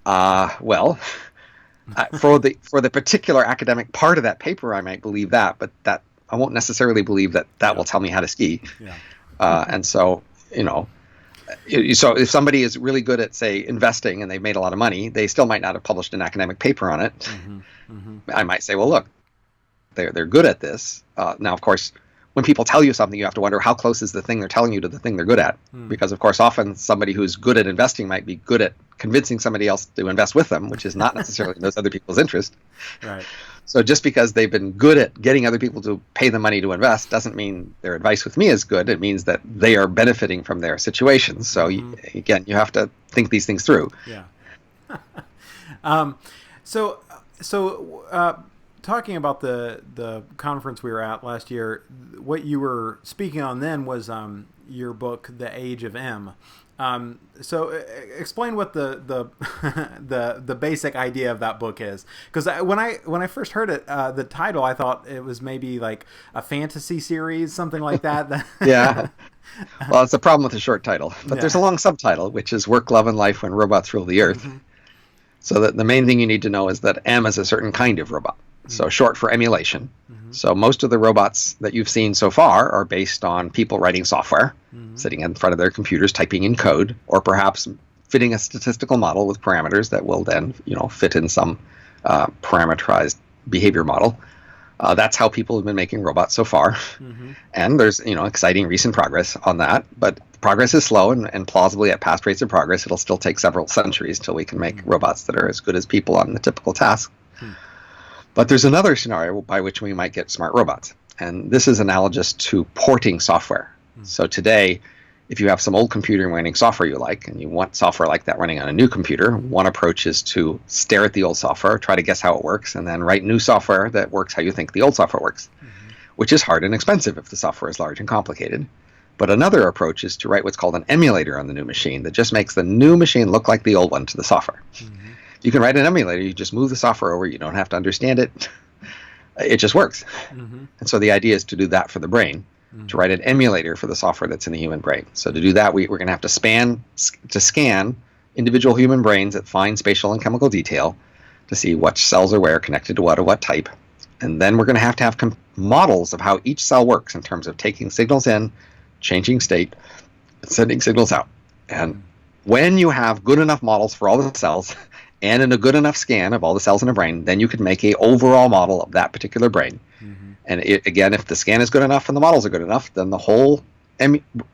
For the particular academic part of that paper, I might believe that, but that I won't necessarily believe that will tell me how to ski. And so, so if somebody is really good at, say, investing and they've made a lot of money, they still might not have published an academic paper on it. I might say, well, look, they're good at this. Now, of course, when people tell you something, you have to wonder how close is the thing they're telling you to the thing they're good at. Because, of course, often somebody who's good at investing might be good at convincing somebody else to invest with them, which is not necessarily in those other people's interest. Right. So just because they've been good at getting other people to pay them money to invest doesn't mean their advice with me is good. It means that they are benefiting from their situation. So, again, you have to think these things through. Yeah. Talking about the conference we were at last year, what you were speaking on then was your book, The Age of M. So explain what the basic idea of that book is, because when I first heard it, the title, I thought it was maybe like a fantasy series, something like that. Yeah. Well, it's a problem with a short title, but there's a long subtitle, which is Work, Love, and Life When Robots Rule the Earth. So that the main thing you need to know is that M is a certain kind of robot. So short for emulation. So most of the robots that you've seen so far are based on people writing software, sitting in front of their computers, typing in code, or perhaps fitting a statistical model with parameters that will then, fit in some parameterized behavior model. That's how people have been making robots so far. And there's, exciting recent progress on that. But progress is slow, and plausibly at past rates of progress, it'll still take several centuries till we can make robots that are as good as people on the typical task. But there's another scenario by which we might get smart robots. And this is analogous to porting software. So today, if you have some old computer running software you like, and you want software like that running on a new computer, one approach is to stare at the old software, try to guess how it works, and then write new software that works how you think the old software works, which is hard and expensive if the software is large and complicated. But another approach is to write what's called an emulator on the new machine that just makes the new machine look like the old one to the software. You can write an emulator, you just move the software over, you don't have to understand it. It just works. And so the idea is to do that for the brain. to write an emulator for the software that's in the human brain. So to do that, we're going to have to scan individual human brains at fine spatial and chemical detail to see what cells are where, connected to what type. And then we're going to have models of how each cell works in terms of taking signals in, changing state, and sending signals out. And when you have good enough models for all the cells and in a good enough scan of all the cells in a brain, then you can make a overall model of that particular brain. And again, if the scan is good enough and the models are good enough, then the whole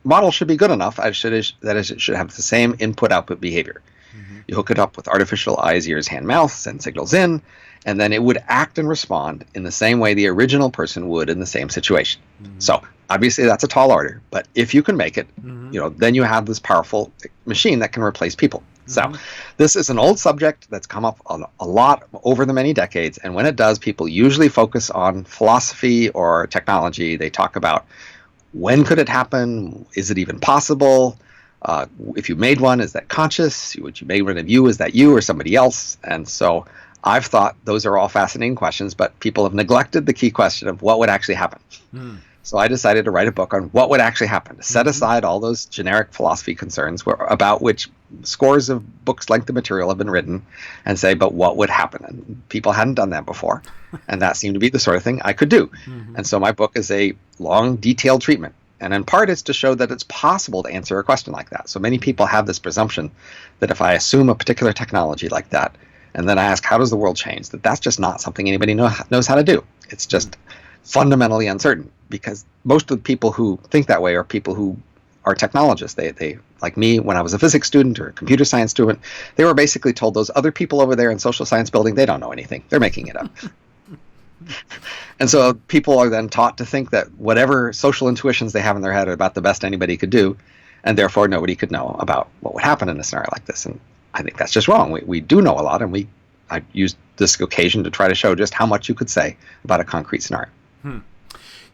model should be good enough. That is, it should have the same input-output behavior. You hook it up with artificial eyes, ears, hand, mouth, send signals in, and then it would act and respond in the same way the original person would in the same situation. So obviously that's a tall order, but if you can make it, then you have this powerful machine that can replace people. So this is an old subject that's come up a lot over the many decades, and when it does, people usually focus on philosophy or technology. They talk about when could it happen? Is it even possible? If you made one, is that conscious? Would you make one of you? Is that you or somebody else? And so I've thought those are all fascinating questions, but people have neglected the key question of what would actually happen. So I decided to write a book on what would actually happen, to set aside all those generic philosophy concerns about which scores of books length of material have been written, and say, but what would happen? And people hadn't done that before. And that seemed to be the sort of thing I could do. And so my book is a long, detailed treatment. And in part, it's to show that it's possible to answer a question like that. So many people have this presumption that if I assume a particular technology like that, and then I ask, how does the world change? That's just not something anybody knows how to do. It's just fundamentally uncertain, because most of the people who think that way are people who are technologists. They like me, when I was a physics student or a computer science student, they were basically told those other people over there in social science building, they don't know anything. They're making it up. And so people are then taught to think that whatever social intuitions they have in their head are about the best anybody could do, and therefore nobody could know about what would happen in a scenario like this. And I think that's just wrong. We do know a lot, and I used this occasion to try to show just how much you could say about a concrete scenario.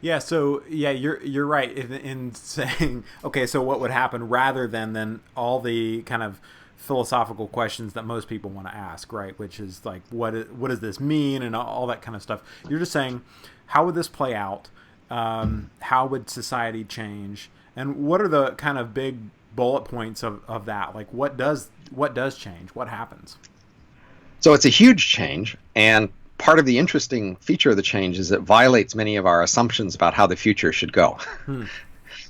Yeah, so you're right in saying, okay, so what would happen, rather than all the kind of philosophical questions that most people want to ask, right? Which is like, what does this mean, and all that kind of stuff. You're just saying, how would this play out? How would society change? And what are the kind of big bullet points of that? Like, what does change? What happens? So it's a huge change, and part of the interesting feature of the change is it violates many of our assumptions about how the future should go.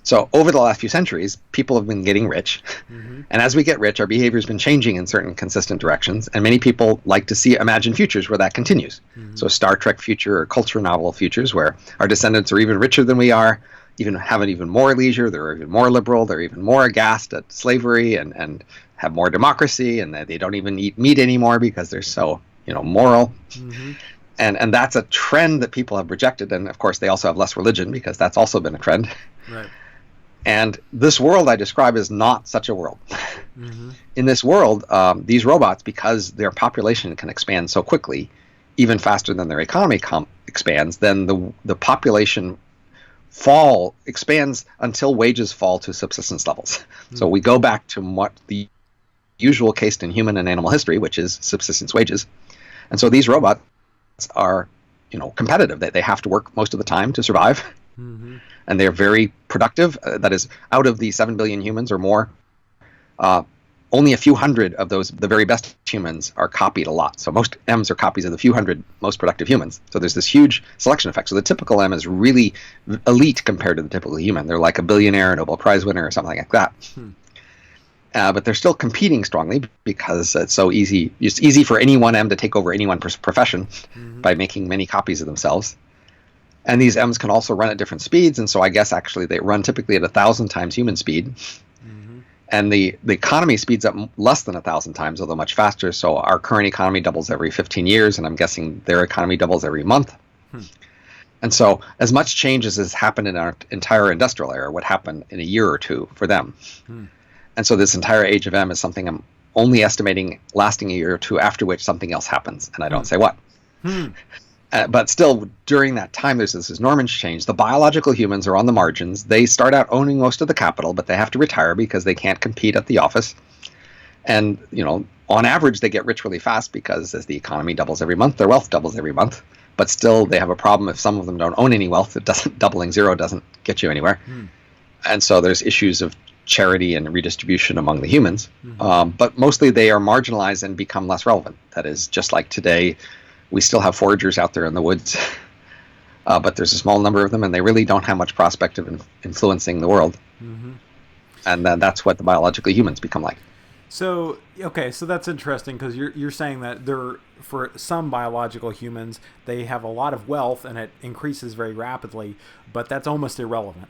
So over the last few centuries, people have been getting rich. And as we get rich, our behavior has been changing in certain consistent directions. And many people like to imagine futures where that continues. So Star Trek future or culture novel futures where our descendants are even richer than we are, have even more leisure, they're even more liberal, they're even more aghast at slavery and have more democracy, and they don't even eat meat anymore because they're so moral. And that's a trend that people have rejected. And of course, they also have less religion because that's also been a trend. Right. And this world I describe is not such a world. In this world, these robots, because their population can expand so quickly, even faster than their economy expands, then the population expands until wages fall to subsistence levels. So we go back to what the usual case in human and animal history, which is subsistence wages. And so these robots are, competitive. They have to work most of the time to survive. And they're very productive. That is, out of the 7 billion humans or more, only a few hundred of those, the very best humans, are copied a lot. So most M's are copies of the few hundred most productive humans. So there's this huge selection effect. So the typical M is really elite compared to the typical human. They're like a billionaire, a Nobel Prize winner, or something like that. But they're still competing strongly because it's so easy. It's easy for any one M to take over any one profession by making many copies of themselves. And these M's can also run at different speeds. And so I guess actually they run typically at 1,000 times human speed. And the economy speeds up less than 1,000 times, although much faster. So our current economy doubles every 15 years, and I'm guessing their economy doubles every month. And so as much change as has happened in our entire industrial era would happen in a year or two for them. And so this entire age of M is something I'm only estimating lasting a year or two, after which something else happens, and I don't say what. But still, during that time, there's this enormous change. The biological humans are on the margins. They start out owning most of the capital, but they have to retire because they can't compete at the office. And, on average, they get rich really fast because as the economy doubles every month, their wealth doubles every month. but still they have a problem if some of them don't own any wealth. It doesn't doubling zero doesn't get you anywhere, and so there's issues of charity and redistribution among the humans. But mostly they are marginalized and become less relevant. That is, just like today, we still have foragers out there in the woods, but there's a small number of them, and they really don't have much prospect of influencing the world. And then that's what the biological humans become like. So, okay, so that's interesting, because you're saying that for some biological humans, they have a lot of wealth and it increases very rapidly, but that's almost irrelevant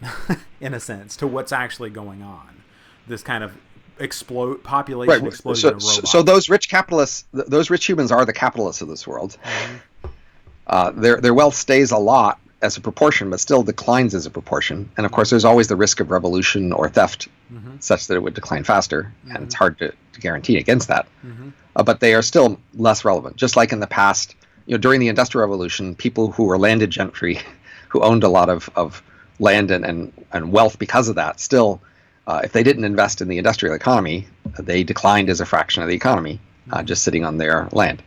in a sense to what's actually going on. This kind of population explosion of robots. So those rich capitalists, those rich humans are the capitalists of this world. Their wealth stays a lot as a proportion, but still declines as a proportion. And of course, there's always the risk of revolution or theft, such that it would decline faster, and it's hard to guarantee against that. But they are still less relevant. Just like in the past, during the Industrial Revolution, people who were landed gentry, who owned a lot of land and wealth because of that, still, if they didn't invest in the industrial economy, they declined as a fraction of the economy, just sitting on their land.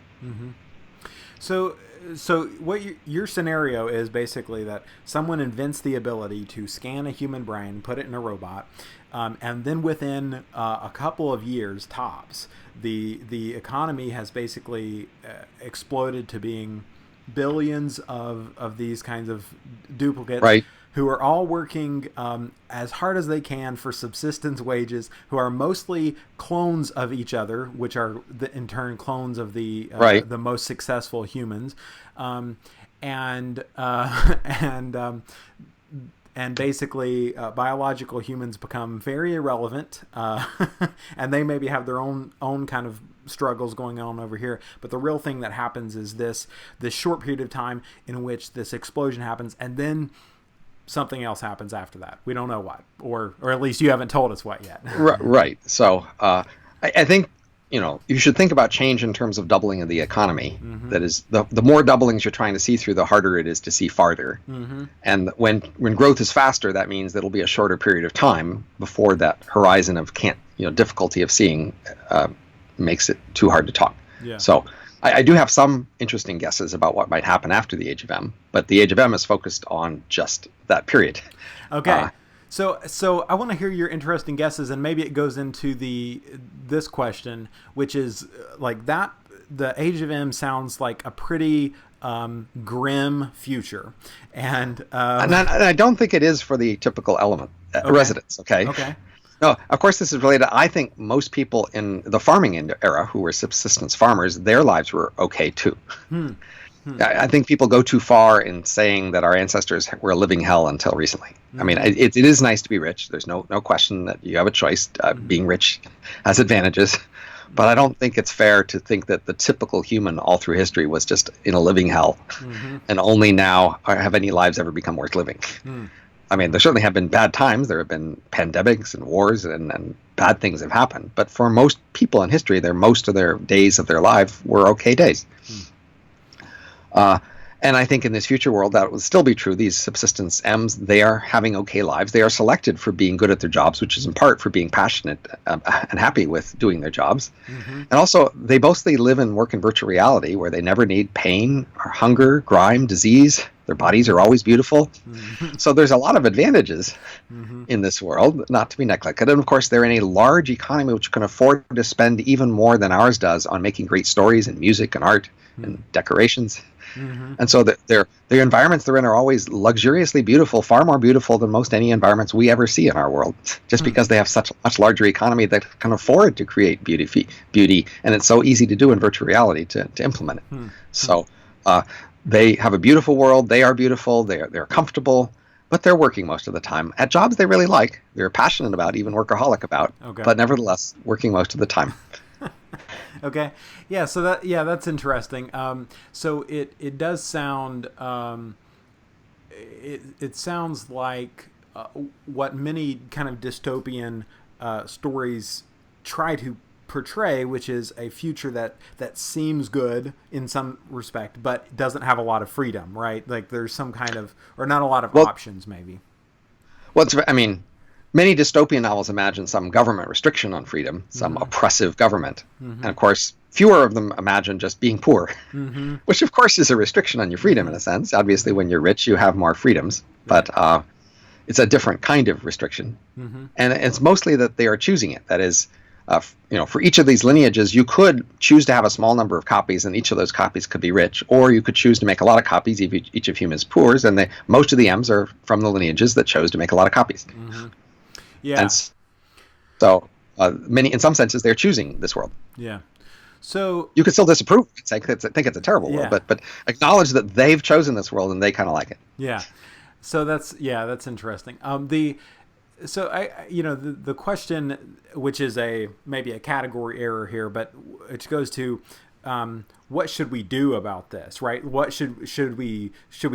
So what your scenario is basically that someone invents the ability to scan a human brain, put it in a robot, and then within a couple of years tops, the economy has basically exploded to being billions of these kinds of duplicates, right, who are all working as hard as they can for subsistence wages, who are mostly clones of each other, which are in turn clones of the most successful humans, and basically biological humans become very irrelevant, and they maybe have their own kind of struggles going on over here. But the real thing that happens is this short period of time in which this explosion happens, and then something else happens after that. We don't know what, or at least you haven't told us what yet. Right. So I think you should think about change in terms of doubling of the economy. That is, the more doublings you're trying to see through, the harder it is to see farther. And when growth is faster, that means that it'll be a shorter period of time before that horizon of difficulty of seeing makes it too hard to talk. Yeah. So I do have some interesting guesses about what might happen after the Age of M, but the Age of M is focused on just that period. Okay. So I want to hear your interesting guesses, and maybe it goes into this question, which is like that. The Age of M sounds like a pretty grim future, and I don't think it is for the typical residents. Okay. No, of course this is related. I think most people in the farming era who were subsistence farmers, their lives were okay too. I think people go too far in saying that our ancestors were living hell until recently. I mean, it is nice to be rich. There's no question that you have a choice. Being rich has advantages. But I don't think it's fair to think that the typical human all through history was just in a living hell. And only now have any lives ever become worth living. I mean, there certainly have been bad times. There have been pandemics and wars, and bad things have happened. But for most people in history, most of their days of their life were okay days. And I think in this future world, that will still be true. These subsistence M's, they are having okay lives. They are selected for being good at their jobs, which is in part for being passionate and happy with doing their jobs. And also, they mostly live and work in virtual reality, where they never need pain or hunger, grime, disease. Their bodies are always beautiful. So there's a lot of advantages in this world, not to be neglected. And of course, they're in a large economy which can afford to spend even more than ours does on making great stories and music and art and decorations. And so the environments they're in are always luxuriously beautiful, far more beautiful than most any environments we ever see in our world, just because they have such a much larger economy that can afford to create beauty, and it's so easy to do in virtual reality to implement it. So they have a beautiful world, they are beautiful, they're comfortable, but they're working most of the time at jobs they really like, they're passionate about, even workaholic about, but nevertheless working most of the time. Okay. Yeah. So that's interesting. So it does sound, it sounds like what many kind of dystopian stories try to portray, which is a future that seems good in some respect, but doesn't have a lot of freedom, right? Like there's some kind of, or not a lot of options, maybe. Well, many dystopian novels imagine some government restriction on freedom, some oppressive government. And of course, fewer of them imagine just being poor, Mm-hmm. which of course is a restriction on your freedom in a sense. Obviously, when you're rich, you have more freedoms, but it's a different kind of restriction. Mm-hmm. And it's mostly that they are choosing it. That is, for each of these lineages, you could choose to have a small number of copies, and each of those copies could be rich, or you could choose to make a lot of copies, each of whom is poor, and most of the M's are from the lineages that chose to make a lot of copies. Mm-hmm. Yeah. And so in some senses, they're choosing this world. Yeah. So you could still disapprove. I think it's a terrible world, but acknowledge that they've chosen this world and they kind of like it. Yeah. So that's interesting. So the question, which is maybe a category error here, but it goes to what should we do about this, right? What should we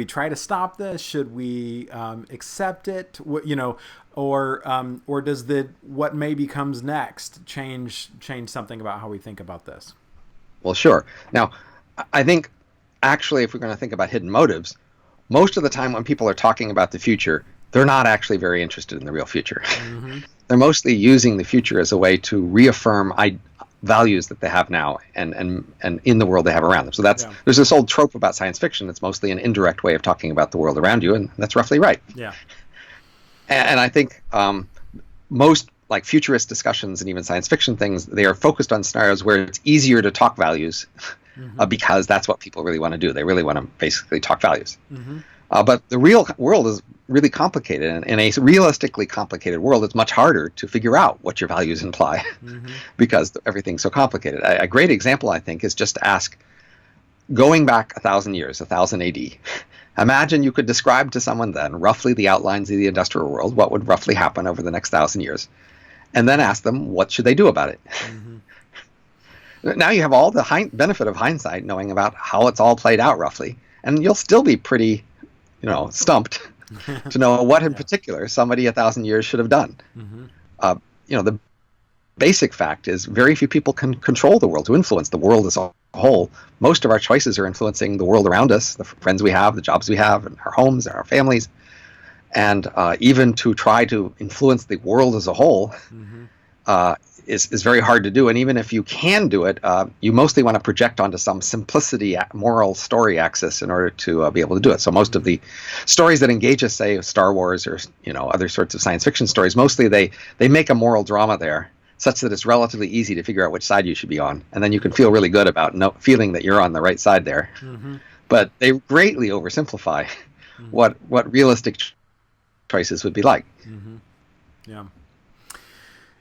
try to stop this? Should we accept it? Or does what maybe comes next change something about how we think about this? Well, sure. Now, I think actually, if we're going to think about hidden motives, most of the time when people are talking about the future, they're not actually very interested in the real future. Mm-hmm. They're mostly using the future as a way to reaffirm values that they have now and in the world they have around them. So there's this old trope about science fiction that's mostly an indirect way of talking about the world around you, and that's roughly right. Yeah. And I think most like futurist discussions and even science fiction things, they are focused on scenarios where it's easier to talk values because that's what people really want to do. They really want to basically talk values. Mm-hmm. But the real world is really complicated. And in a realistically complicated world, it's much harder to figure out what your values imply because everything's so complicated. A great example, I think, is just to ask, going back 1,000 years, 1000 AD, imagine you could describe to someone then roughly the outlines of the industrial world, what would roughly happen over the next 1,000 years, and then ask them, what should they do about it? Mm-hmm. Now you have all the benefit of hindsight, knowing about how it's all played out roughly, and you'll still be pretty, stumped to know what in particular somebody 1,000 years should have done. Mm-hmm. The basic fact is very few people can control the world, to influence the world as a whole. Most of our choices are influencing the world around us, the friends we have, the jobs we have, and our homes and our families. And even to try to influence the world as a whole is very hard to do. And even if you can do it, you mostly want to project onto some simplicity moral story axis in order to be able to do it. So most of the stories that engage us, say Star Wars or other sorts of science fiction stories, mostly they make a moral drama there, such that it's relatively easy to figure out which side you should be on. And then you can feel really good about feeling that you're on the right side there. Mm-hmm. But they greatly oversimplify what realistic choices would be like. Mm-hmm. Yeah.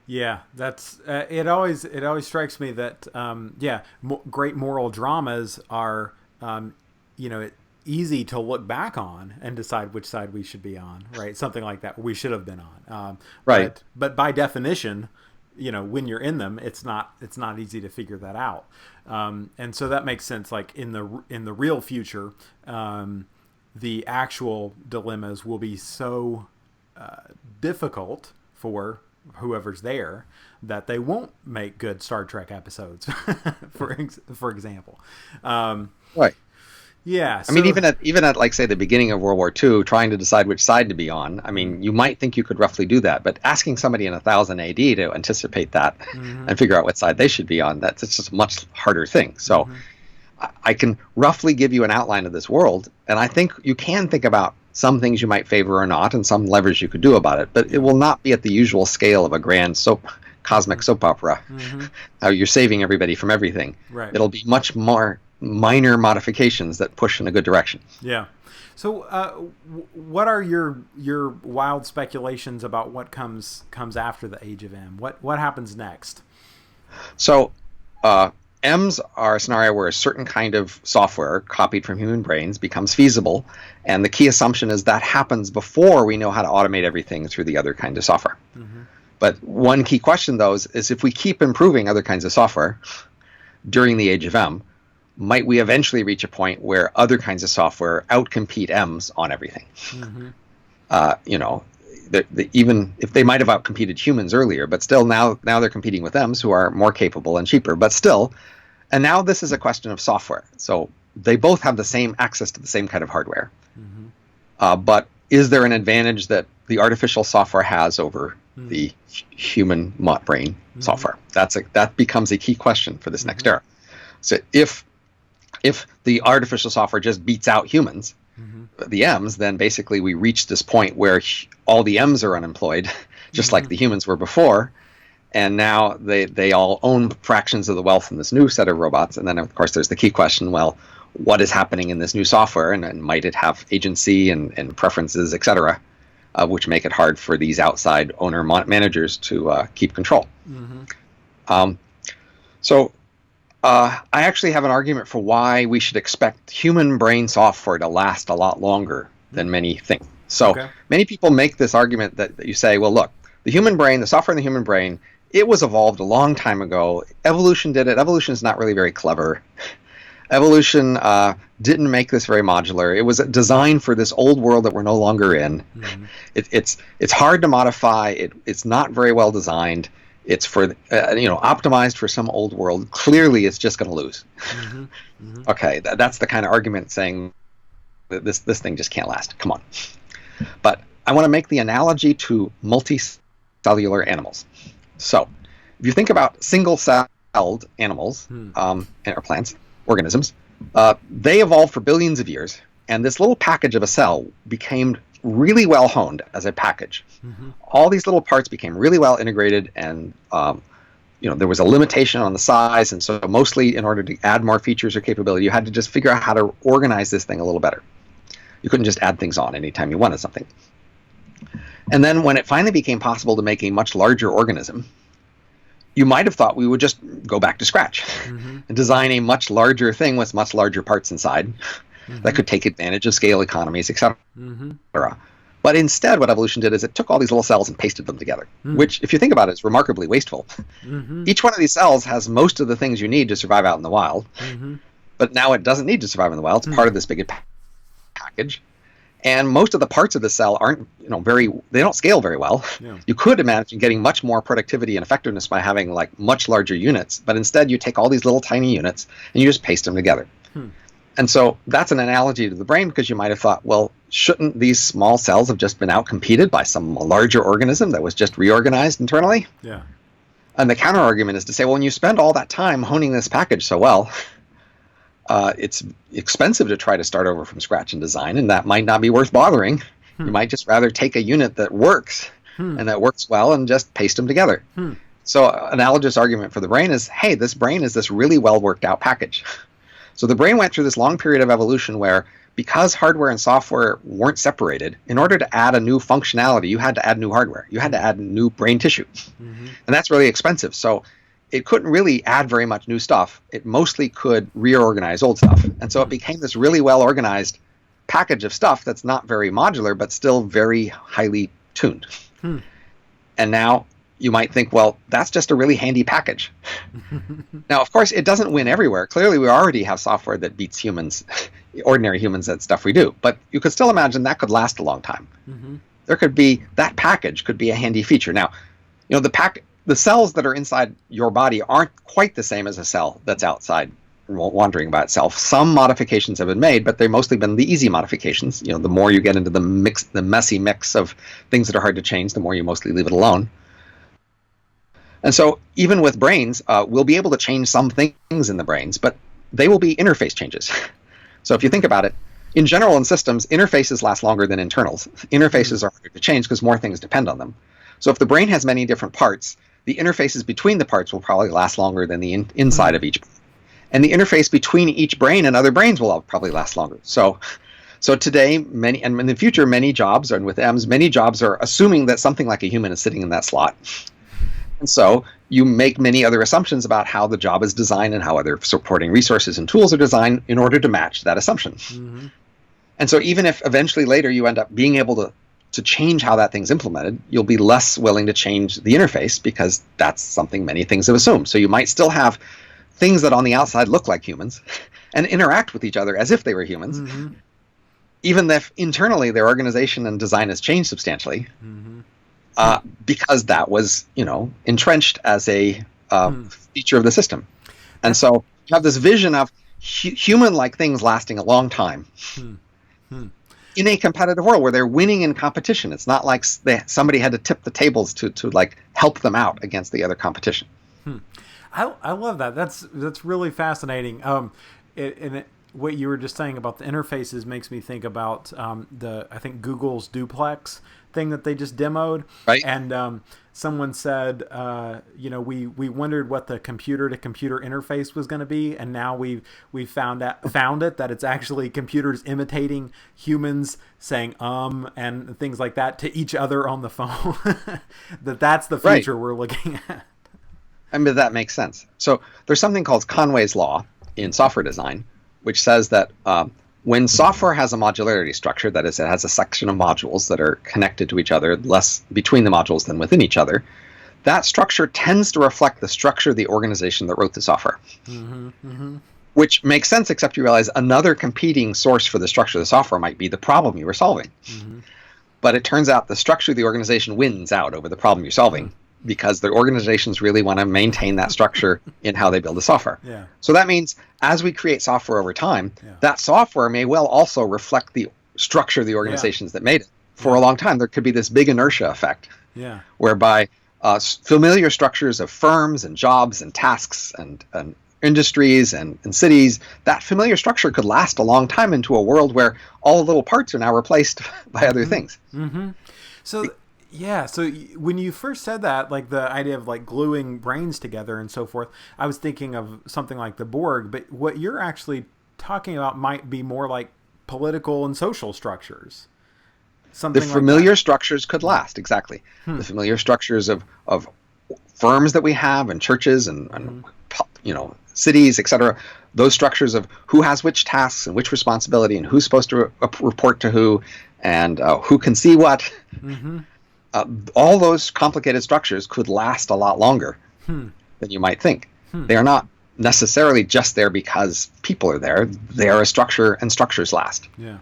Yeah, that's it. Always strikes me that great moral dramas are easy to look back on and decide which side we should be on, right? Something like that we should have been on, right? But by definition, when you're in them, it's not easy to figure that out, and so that makes sense. Like in the real future, the actual dilemmas will be so difficult for whoever's there that they won't make good Star Trek episodes, for example. Right. Yeah. I mean, even at like say the beginning of World War II, trying to decide which side to be on. I mean, you might think you could roughly do that, but asking somebody in 1000 AD to anticipate that and figure out what side they should be on, it's just a much harder thing. So I can roughly give you an outline of this world, and I think you can think about some things you might favor or not, and some levers you could do about it, but it will not be at the usual scale of a grand cosmic soap opera. How you're saving everybody from everything. Right. It'll be much more minor modifications that push in a good direction. Yeah. So, what are your wild speculations about what comes after the Age of M? What happens next? So, M's are a scenario where a certain kind of software copied from human brains becomes feasible, and the key assumption is that happens before we know how to automate everything through the other kind of software. Mm-hmm. But one key question, though, is if we keep improving other kinds of software during the Age of M, might we eventually reach a point where other kinds of software outcompete M's on everything? Mm-hmm. Even if they might have outcompeted humans earlier, but still now they're competing with M's who are more capable and cheaper, but still. And now this is a question of software. So they both have the same access to the same kind of hardware. Mm-hmm. But is there an advantage that the artificial software has over the human brain software? That becomes a key question for this next era. So if the artificial software just beats out humans, the M's, then basically we reach this point where all the M's are unemployed, just like the humans were before. And now they all own fractions of the wealth in this new set of robots. And then, of course, there's the key question, well, what is happening in this new software? And might it have agency and preferences, et cetera, which make it hard for these outside owner managers to keep control. So I actually have an argument for why we should expect human brain software to last a lot longer than many think. So many people make this argument that you say, well, look, the human brain, the software in the human brain, it was evolved a long time ago. Evolution did it. Evolution is not really very clever. Evolution didn't make this very modular. It was designed for this old world that we're no longer in. It's hard to modify. It's not very well designed. It's for optimized for some old world. Clearly, it's just going to lose. Okay, that's the kind of argument saying that this thing just can't last. Come on. But I want to make the analogy to multicellular animals. So, if you think about single-celled animals or plants, organisms, they evolved for billions of years, and this little package of a cell became really well honed as a package. All these little parts became really well integrated, and there was a limitation on the size, and so mostly in order to add more features or capability, you had to just figure out how to organize this thing a little better. You couldn't just add things on anytime you wanted something. And then when it finally became possible to make a much larger organism, you might have thought we would just go back to scratch and design a much larger thing with much larger parts inside that could take advantage of scale economies, etc. But instead, what evolution did is it took all these little cells and pasted them together, which, if you think about it, is remarkably wasteful. Each one of these cells has most of the things you need to survive out in the wild, but now it doesn't need to survive in the wild. It's part of this big package. And most of the parts of the cell aren't, they don't scale very well. You could imagine getting much more productivity and effectiveness by having like much larger units, but instead you take all these little tiny units and you just paste them together. And so that's an analogy to the brain, because you might have thought, well, shouldn't these small cells have just been outcompeted by some larger organism that was just reorganized internally? And the counter argument is to say, well, when you spend all that time honing this package so well, it's expensive to try to start over from scratch in design, and that might not be worth bothering. You might just rather take a unit that works and that works well and just paste them together. So analogous argument for the brain is, hey, this brain is this really well worked out package. So the brain went through this long period of evolution where, because hardware and software weren't separated, in order to add a new functionality, you had to add new hardware. You had to add new brain tissue. And that's really expensive. So it couldn't really add very much new stuff. It mostly could reorganize old stuff. And so it became this really well-organized package of stuff that's not very modular, but still very highly tuned. And now you might think, well, that's just a really handy package. Now, of course, it doesn't win everywhere. Clearly, we already have software that beats humans, ordinary humans, at stuff we do. But you could still imagine that could last a long time. There could be, that package could be a handy feature. Now, the cells that are inside your body aren't quite the same as a cell that's outside wandering by itself. Some modifications have been made, but they've mostly been the easy modifications. The more you get into the messy mix of things that are hard to change, the more you mostly leave it alone. And so even with brains, we'll be able to change some things in the brains, but they will be interface changes. So if you think about it, in general in systems, interfaces last longer than internals. Interfaces are harder to change because more things depend on them. So if the brain has many different parts, the interfaces between the parts will probably last longer than the inside of each. And the interface between each brain and other brains will probably last longer. So today, many, and in the future, many jobs, and with M's, many jobs are assuming that something like a human is sitting in that slot. And so you make many other assumptions about how the job is designed and how other supporting resources and tools are designed in order to match that assumption. And so even if eventually later you end up being able to change how that thing's implemented, you'll be less willing to change the interface because that's something many things have assumed. So you might still have things that on the outside look like humans and interact with each other as if they were humans, even if internally their organization and design has changed substantially. Because that was, entrenched as a feature of the system. And so you have this vision of human-like things lasting a long time in a competitive world where they're winning in competition. It's not like somebody had to tip the tables to like help them out against the other competition. I love that. That's really fascinating. What you were just saying about the interfaces makes me think about I think Google's duplex thing that they just demoed, Right. and someone said, we wondered what the computer to computer interface was going to be, and now we found it that it's actually computers imitating humans saying and things like that to each other on the phone. That's the future we're looking at. I mean, that makes sense. So there's something called Conway's law in software design, which says that when software has a modularity structure, that is, it has a section of modules that are connected to each other, less between the modules than within each other, that structure tends to reflect the structure of the organization that wrote the software. Mm-hmm, mm-hmm. Which makes sense, except you realize another competing source for the structure of the software might be the problem you were solving. Mm-hmm. But it turns out the structure of the organization wins out over the problem you're solving. Mm-hmm. Because the organizations really want to maintain that structure in how they build the software. Yeah. So that means as we create software over time, that software may well also reflect the structure of the organizations that made it. For a long time, there could be this big inertia effect, whereby familiar structures of firms and jobs and tasks and industries and cities, that familiar structure could last a long time into a world where all the little parts are now replaced by other things. Mm-hmm. So when you first said that, like the idea of like gluing brains together and so forth, I was thinking of something like the Borg, but what you're actually talking about might be more like political and social structures. Something the familiar structures could last, exactly. The familiar structures of firms that we have and churches and cities, etc. Those structures of who has which tasks and which responsibility and who's supposed to report to who and who can see what. Mm-hmm. All those complicated structures could last a lot longer than you might think. They are not necessarily just there because people are there. They are a structure, and structures last. Yeah.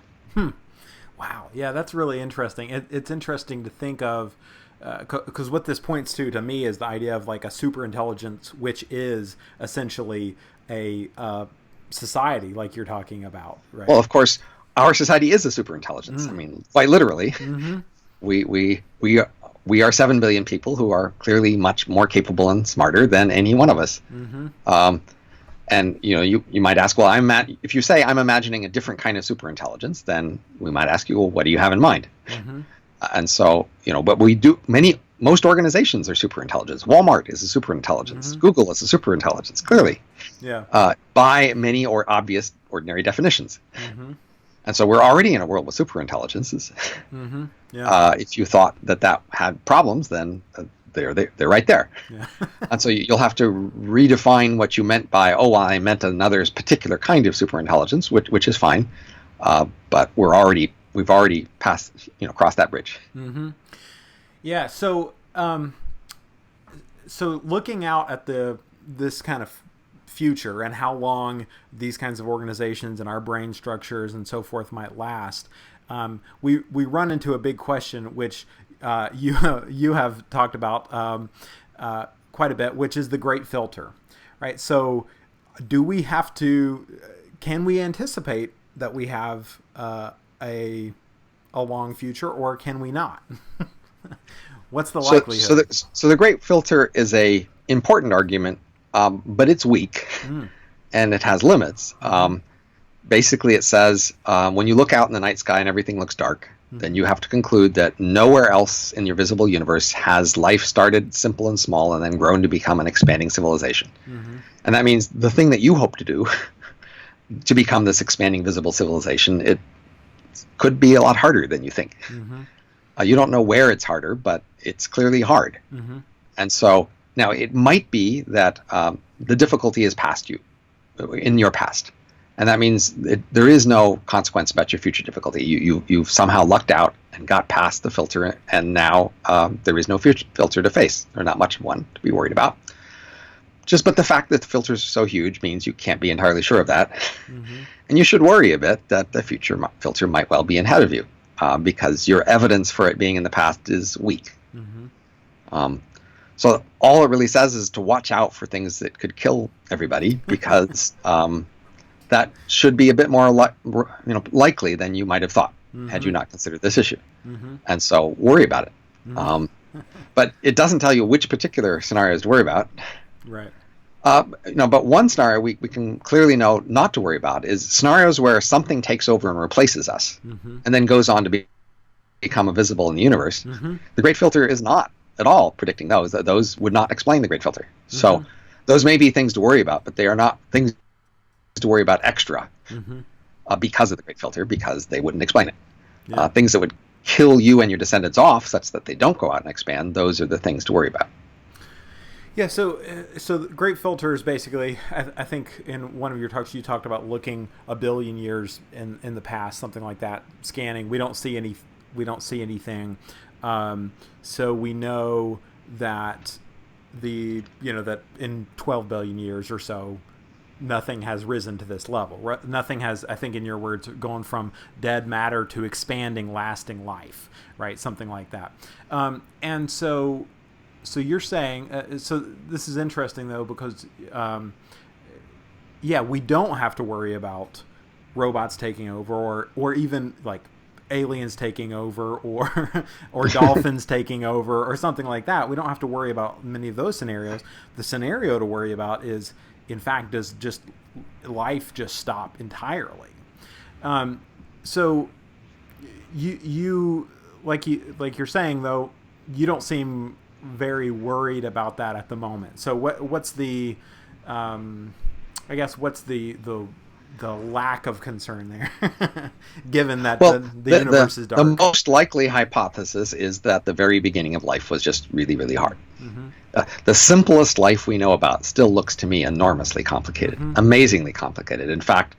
Wow. Yeah, that's really interesting. It's interesting to think of, because what this points to me is the idea of like a superintelligence, which is essentially a society, like you're talking about. Right? Well, of course, our society is a superintelligence. I mean, quite literally. Mm-hmm. We are 7 billion people who are clearly much more capable and smarter than any one of us. Mm-hmm. And you might ask, well, if you say I'm imagining a different kind of superintelligence, then we might ask you, well, what do you have in mind? Mm-hmm. And so but most organizations are superintelligence. Walmart is a superintelligence. Mm-hmm. Google is a superintelligence. Clearly, by many or obvious ordinary definitions. Mm-hmm. And so we're already in a world with superintelligences. Mm-hmm. Yeah. If you thought that had problems, then they're right there. Yeah. And so you'll have to redefine what you meant by, I meant another particular kind of superintelligence, which is fine. But we've already crossed that bridge. Mm-hmm. Yeah. So looking out at this kind of future and how long these kinds of organizations and our brain structures and so forth might last, we run into a big question, which you have talked about quite a bit, which is the great filter, right? So can we anticipate that we have a long future, or can we not? What's the likelihood? So the great filter is a important argument, but it's weak, and it has limits. Basically, it says when you look out in the night sky and everything looks dark, then you have to conclude that nowhere else in your visible universe has life started simple and small and then grown to become an expanding civilization. Mm-hmm. And that means the thing that you hope to do to become this expanding visible civilization, it could be a lot harder than you think. Mm-hmm. You don't know where it's harder, but it's clearly hard. Mm-hmm. And so now it might be that the difficulty is past you, in your past. And that means there is no consequence about your future difficulty. You've somehow lucked out and got past the filter, and now there is no future filter to face, or not much of one to be worried about. But the fact that the filters are so huge means you can't be entirely sure of that. Mm-hmm. And you should worry a bit that the future filter might well be ahead of you, because your evidence for it being in the past is weak. Mm-hmm. So all it really says is to watch out for things that could kill everybody, because that should be a bit more likely than you might have thought, had you not considered this issue. Mm-hmm. And so worry about it. Mm-hmm. But it doesn't tell you which particular scenarios to worry about. Right. But one scenario we can clearly know not to worry about is scenarios where something takes over and replaces us, and then goes on to become invisible in the universe. The Great Filter is not at all predicting those. Those would not explain the Great Filter. So those may be things to worry about, but they are not things to worry about extra because of the Great Filter, because they wouldn't explain it. Yeah. Things that would kill you and your descendants off such that they don't go out and expand, those are the things to worry about. Yeah, so the Great Filter is basically, I think in one of your talks you talked about looking a billion years in the past, something like that, scanning. We don't see anything. So we know that that in 12 billion years or so, nothing has risen to this level. Nothing has, I think in your words, gone from dead matter to expanding, lasting life, right? Something like that. And so you're saying, so this is interesting though, because, we don't have to worry about robots taking over or even like aliens taking over or dolphins taking over or something like that. We don't have to worry about many of those scenarios. The scenario to worry about is, in fact, does just life just stop entirely? So you like you're saying though, you don't seem very worried about that at the moment. So what's the what's the lack of concern there, given that the universe is dark? The most likely hypothesis is that the very beginning of life was just really, really hard. The simplest life we know about still looks to me enormously complicated, amazingly complicated. In fact,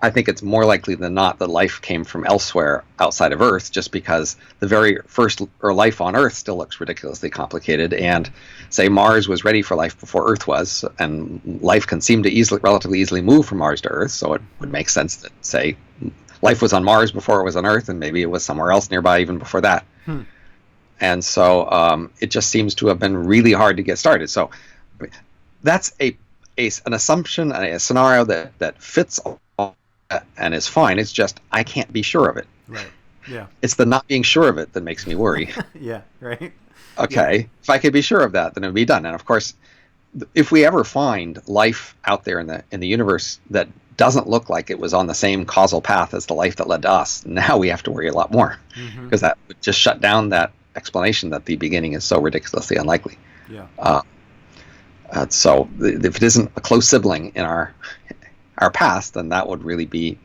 I think it's more likely than not that life came from elsewhere outside of Earth, just because the very first life on Earth still looks ridiculously complicated. And say Mars was ready for life before Earth was, and life can seem to relatively easily move from Mars to Earth. So it would make sense that, say, life was on Mars before it was on Earth, and maybe it was somewhere else nearby even before that. And so it just seems to have been really hard to get started. So that's an assumption, a scenario that fits and is fine. It's just I can't be sure of it. Right. Yeah. It's the not being sure of it that makes me worry. Yeah. Right. Okay. Yeah. If I could be sure of that, then it would be done. And of course, if we ever find life out there in the universe that doesn't look like it was on the same causal path as the life that led to us, now we have to worry a lot more, because that would just shut down that explanation that the beginning is so ridiculously unlikely. Yeah. So if it isn't a close sibling in our past, then that would really be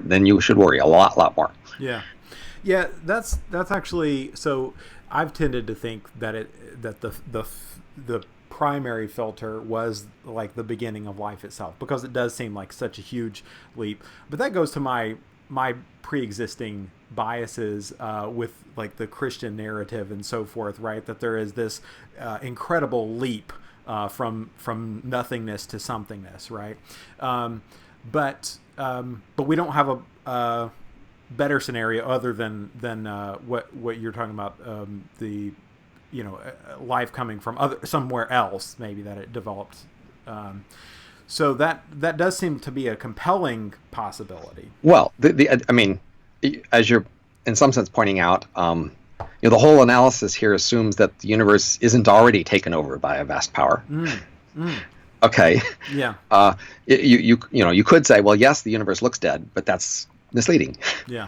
then you should worry a lot more. Yeah, that's actually, so I've tended to think that the primary filter was like the beginning of life itself, because it does seem like such a huge leap. But that goes to my pre-existing biases with like the Christian narrative and so forth, right? That there is this incredible leap from nothingness to somethingness, right? But we don't have a better scenario other than what you're talking about, the life coming from somewhere else, maybe that it developed. So that does seem to be a compelling possibility. Well, I mean, as you're in some sense pointing out, the whole analysis here assumes that the universe isn't already taken over by a vast power. Okay. Yeah. You could say, well, yes, the universe looks dead, but that's misleading. Yeah.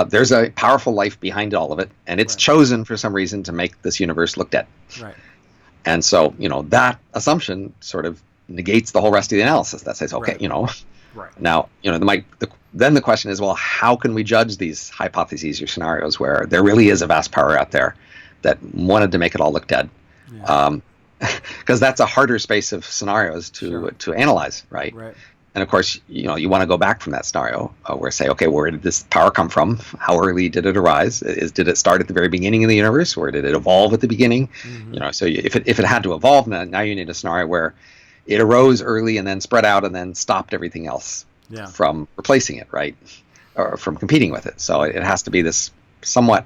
There's a powerful life behind all of it, and it's chosen for some reason to make this universe look dead. Right. And so, that assumption sort of negates the whole rest of the analysis. That says, okay, Right. Now, then the question is, well, how can we judge these hypotheses or scenarios where there really is a vast power out there that wanted to make it all look dead? Yeah. Because that's a harder space of scenarios to analyze, right? Right. And of course, you want to go back from that scenario where say, okay, where did this power come from? How early did it arise? Did it start at the very beginning of the universe, or did it evolve at the beginning? So if it had to evolve, now you need a scenario where it arose early and then spread out and then stopped everything else from replacing it, right? Or from competing with it. So it has to be this somewhat,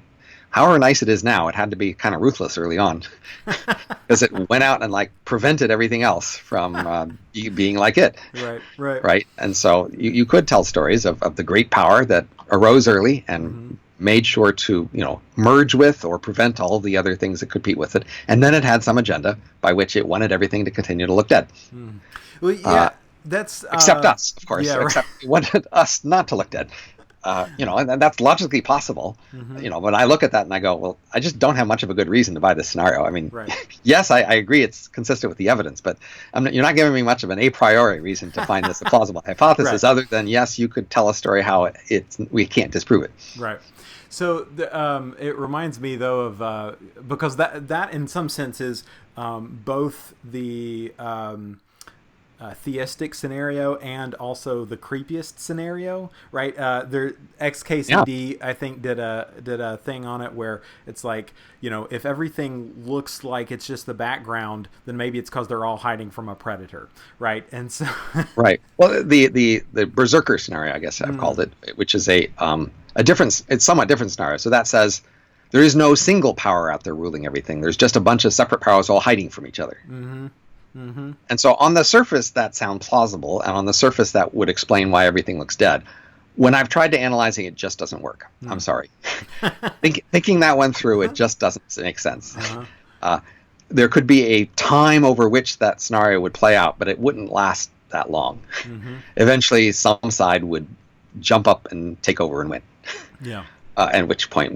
however nice it is now, it had to be kind of ruthless early on, because it went out and like prevented everything else from being like it. Right. Right. And so you could tell stories of the great power that arose early and made sure to, merge with or prevent all the other things that compete with it. And then it had some agenda by which it wanted everything to continue to look dead. Well, yeah, that's except us, of course. Yeah, right. Except it wanted us not to look dead. And that's logically possible. But I look at that and I go, well, I just don't have much of a good reason to buy this scenario. I mean, Right. Yes, I agree it's consistent with the evidence, but you're not giving me much of an a priori reason to find this a plausible hypothesis, Right. other than, yes, you could tell a story how we can't disprove it. Right. So it reminds me, though, of because that in some sense is both the theistic scenario and also the creepiest scenario, right? There, XKCD, I think, did a thing on it where it's like, if everything looks like it's just the background, then maybe it's because they're all hiding from a predator, right? And so, right. Well, the berserker scenario, I guess I've called it, which is a different, it's somewhat different scenario. So that says there is no single power out there ruling everything. There's just a bunch of separate powers all hiding from each other. And so on the surface, that sounds plausible, and on the surface, that would explain why everything looks dead. When I've tried to analyzing it, just doesn't work. I'm sorry. Thinking that one through, it just doesn't make sense. There could be a time over which that scenario would play out, but it wouldn't last that long. Eventually, some side would jump up and take over and win. Yeah. At which point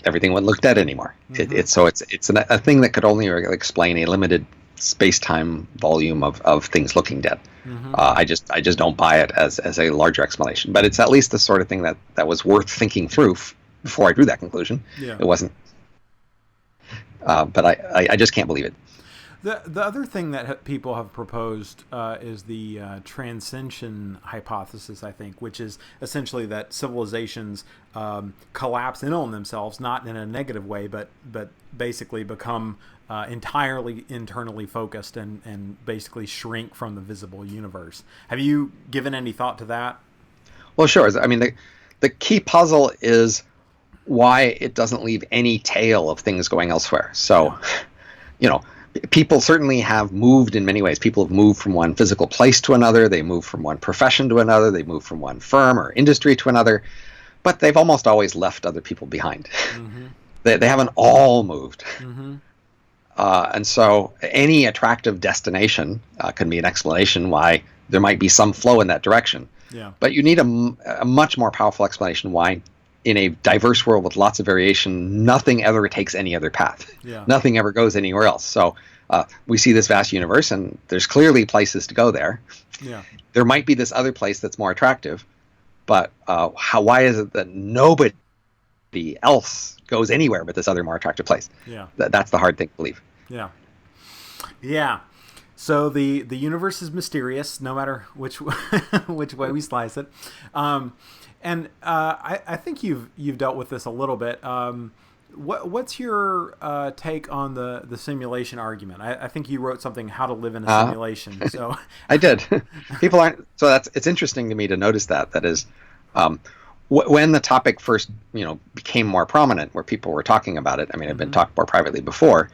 everything wouldn't look dead anymore. It's a thing that could only explain a limited space-time volume of things looking dead. I just don't buy it as a larger explanation, but it's at least the sort of thing that was worth thinking through before I drew that conclusion. Yeah. It wasn't, but I just can't believe it. The other thing that people have proposed is the transcension hypothesis, I think, which is essentially that civilizations collapse in on themselves, not in a negative way, but basically become entirely internally focused and basically shrink from the visible universe. Have you given any thought to that? Well, sure. I mean, the key puzzle is why it doesn't leave any tail of things going elsewhere. So, people certainly have moved in many ways. People have moved from one physical place to another. They move from one profession to another. They move from one firm or industry to another. But they've almost always left other people behind. They haven't all moved. And so any attractive destination can be an explanation why there might be some flow in that direction. Yeah. But you need a much more powerful explanation why, in a diverse world with lots of variation, nothing ever takes any other path. Yeah. Nothing ever goes anywhere else. So we see this vast universe, and there's clearly places to go there. Yeah. There might be this other place that's more attractive, but why is it that nobody else goes anywhere but this other more attractive place? Yeah. That's the hard thing to believe. Yeah. Yeah. So the universe is mysterious, no matter which which way we slice it. And I think you've dealt with this a little bit. What's your take on the simulation argument? I think you wrote something, How to Live in a Simulation. So I did. People aren't. So it's interesting to me to notice that. That is, when the topic first became more prominent, where people were talking about it. I mean, it had been talked more privately before.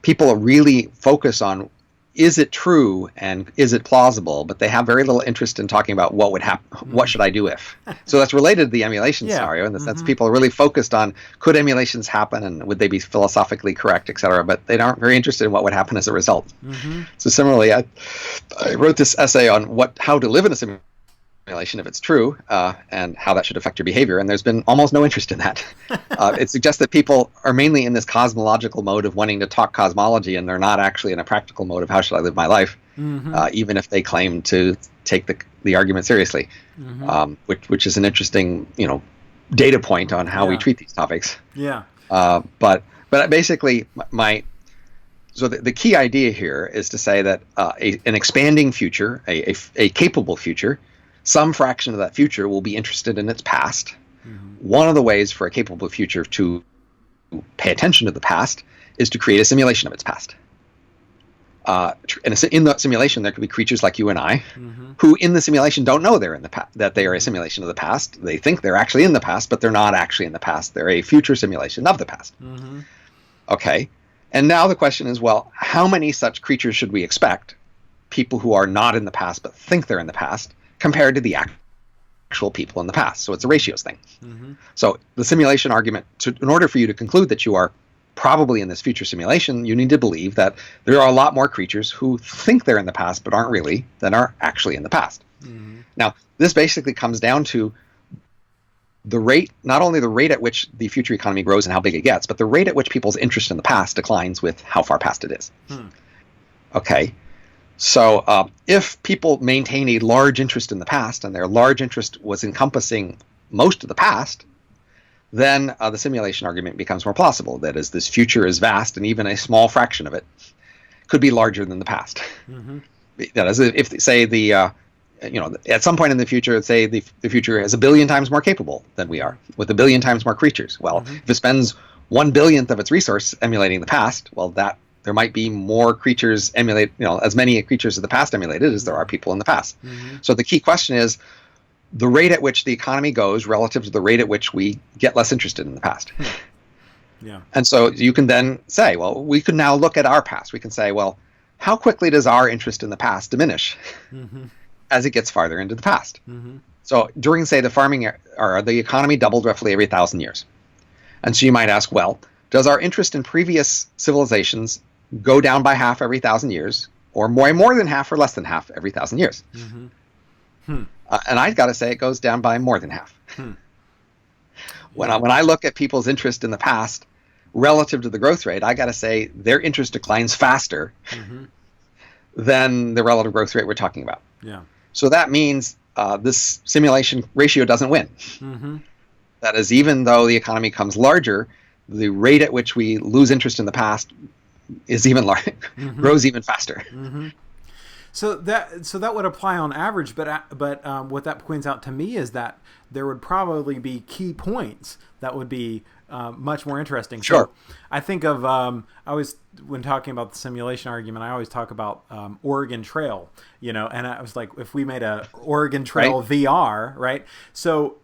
People really focus on, is it true and is it plausible? But they have very little interest in talking about what would happen. What should I do if? So that's related to the emulation scenario in the sense people are really focused on, could emulations happen and would they be philosophically correct, et cetera? But they aren't very interested in what would happen as a result. So similarly, I wrote this essay on how to live in a simulation if it's true, and how that should affect your behavior, and there's been almost no interest in that. It suggests that people are mainly in this cosmological mode of wanting to talk cosmology, and they're not actually in a practical mode of how should I live my life, even if they claim to take the argument seriously, which is an interesting data point on how we treat these topics. Yeah. But basically, so the key idea here is to say that an expanding future, a capable future, some fraction of that future will be interested in its past. One of the ways for a capable future to pay attention to the past is to create a simulation of its past. And in the simulation, there could be creatures like you and I, who in the simulation don't know they're in the that they are a simulation of the past. They think they're actually in the past, but they're not actually in the past. They're a future simulation of the past. Okay. And now the question is, well, how many such creatures should we expect? People who are not in the past but think they're in the past, compared to the actual people in the past. So it's a ratios thing. So the simulation argument, in order for you to conclude that you are probably in this future simulation, you need to believe that there are a lot more creatures who think they're in the past but aren't really, than are actually in the past. Now, this basically comes down to the rate, not only the rate at which the future economy grows and how big it gets, but the rate at which people's interest in the past declines with how far past it is. Okay. So if people maintain a large interest in the past, and their large interest was encompassing most of the past, then the simulation argument becomes more plausible. That is, this future is vast, and even a small fraction of it could be larger than the past. That is, if say at some point in the future, say the future is 1 billion times more capable than we are, with 1 billion times more creatures. Well, if it spends 1/1000th of its resource emulating the past, well, that there might be more creatures emulate, as many creatures of the past emulated as there are people in the past. So the key question is the rate at which the economy goes relative to the rate at which we get less interested in the past. And so you can then say, well, we can now look at our past. We can say, well, how quickly does our interest in the past diminish as it gets farther into the past? So during, say, the farming era, the economy doubled roughly every 1,000 years. And so you might ask, well, does our interest in previous civilizations go down by half every 1,000 years, or more than half or less than half every 1,000 years? And I've got to say it goes down by more than half. When I look at people's interest in the past relative to the growth rate, I got to say their interest declines faster than the relative growth rate we're talking about. So that means this simulation ratio doesn't win. That is, even though the economy becomes larger, the rate at which we lose interest in the past is even larger, grows even faster. So that would apply on average, but what that points out to me is that there would probably be key points that would be much more interesting. Sure. So I think of when talking about the simulation argument, I always talk about Oregon Trail, and I was like, if we made a Oregon Trail VR, right? So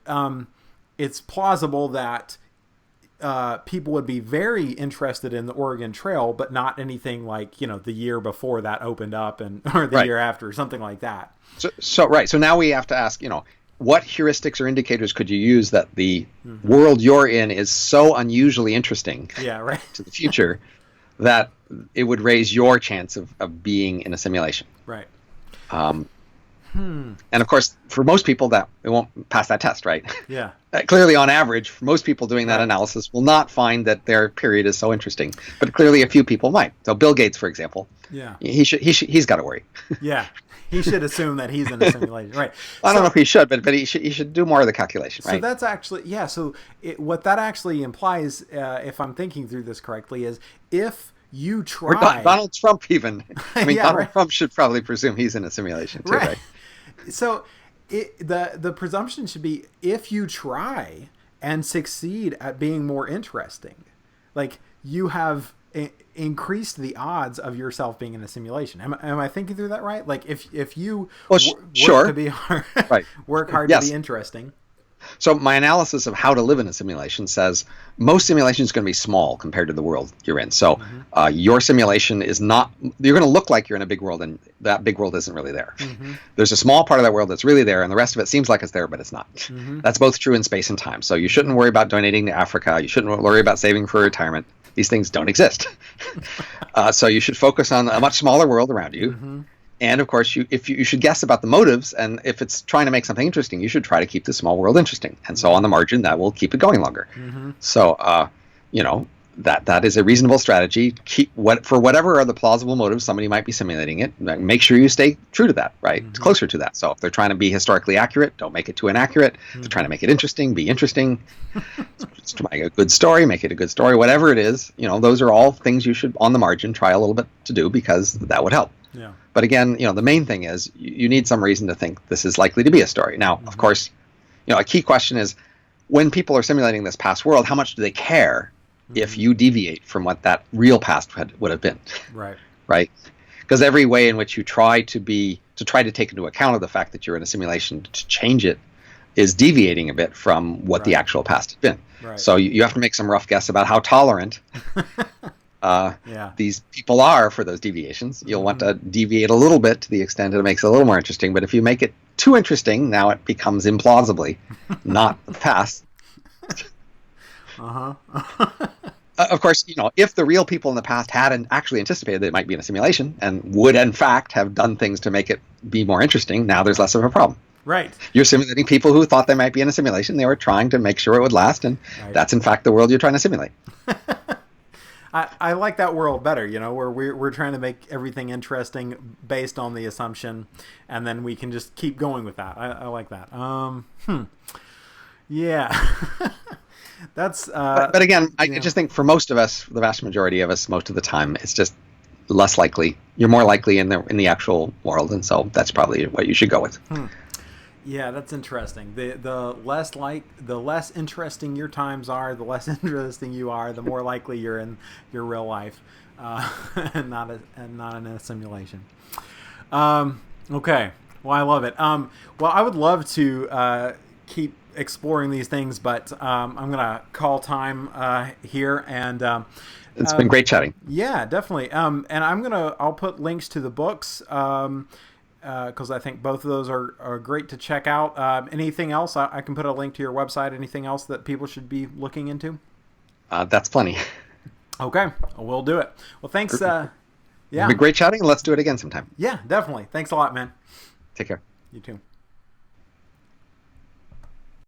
it's plausible that people would be very interested in the Oregon Trail, but not anything like, the year before that opened up or the year after, or something like that. So now we have to ask, what heuristics or indicators could you use that the world you're in is so unusually interesting to the future that it would raise your chance of being in a simulation? Right. And of course, for most people, that it won't pass that test, right? Yeah. Clearly, on average, most people doing that analysis will not find that their period is so interesting. But clearly, a few people might. So Bill Gates, for example, he's got to worry. He should assume that he's in a simulation, right? I don't know if he should, but he should do more of the calculation, right? So that's actually So what that actually implies, if I'm thinking through this correctly, is if you try. Or Donald Trump, even. I mean, Donald Trump should probably presume he's in a simulation too, right? So the presumption should be, if you try and succeed at being more interesting, like, you have increased the odds of yourself being in a simulation. Am I thinking through that right? Like, if you work to be hard, work hard to be interesting. So my analysis of how to live in a simulation says most simulations are going to be small compared to the world you're in. So your simulation is not, you're going to look like you're in a big world, and that big world isn't really there. There's a small part of that world that's really there, and the rest of it seems like it's there, but it's not. That's both true in space and time. So you shouldn't worry about donating to Africa. You shouldn't worry about saving for retirement. These things don't exist. So you should focus on a much smaller world around you. And of course, you should guess about the motives, and if it's trying to make something interesting, you should try to keep the small world interesting. And so on the margin, that will keep it going longer. So, that is a reasonable strategy. For whatever are the plausible motives somebody might be simulating it, make sure you stay true to that, right? Closer to that. So if they're trying to be historically accurate, don't make it too inaccurate. If they're trying to make it interesting, be interesting. To make a good story, make it a good story. Whatever it is, those are all things you should, on the margin, try a little bit to do, because that would help. Yeah. But again, the main thing is you need some reason to think this is likely to be a story. Now, of course, a key question is, when people are simulating this past world, how much do they care if you deviate from what that real past would have been? Right. Because every way in which you try to take into account of the fact that you're in a simulation to change it is deviating a bit from what the actual past has been. So you have to make some rough guess about how tolerant Yeah. these people are for those deviations. You'll want to deviate a little bit to the extent that it makes it a little more interesting. But if you make it too interesting, now it becomes implausibly not the past. Of course, if the real people in the past hadn't actually anticipated that it might be in a simulation and would, in fact, have done things to make it be more interesting, now there's less of a problem. Right. You're simulating people who thought they might be in a simulation. They were trying to make sure it would last, and that's, in fact, the world you're trying to simulate. I like that world better, where we're trying to make everything interesting based on the assumption, and then we can just keep going with that. I like that. Yeah. That's but again, I just think for most of us, the vast majority of us, most of the time, it's just less likely. You're more likely in the actual world, and so that's probably what you should go with. Yeah, that's interesting. The less interesting your times are, the less interesting you are, the more likely you're in your real life, and not in a simulation. Okay. Well, I love it. Well, I would love to keep exploring these things, but I'm gonna call time here, and it's been great chatting. Yeah, definitely. And I'll put links to the books because I think both of those are great to check out. Anything else? I can put a link to your website. Anything else that people should be looking into? That's plenty. Okay, we'll do it. Well, thanks. Yeah, it's been great chatting. Let's do it again sometime. Yeah, definitely. Thanks a lot, man. Take care. You too.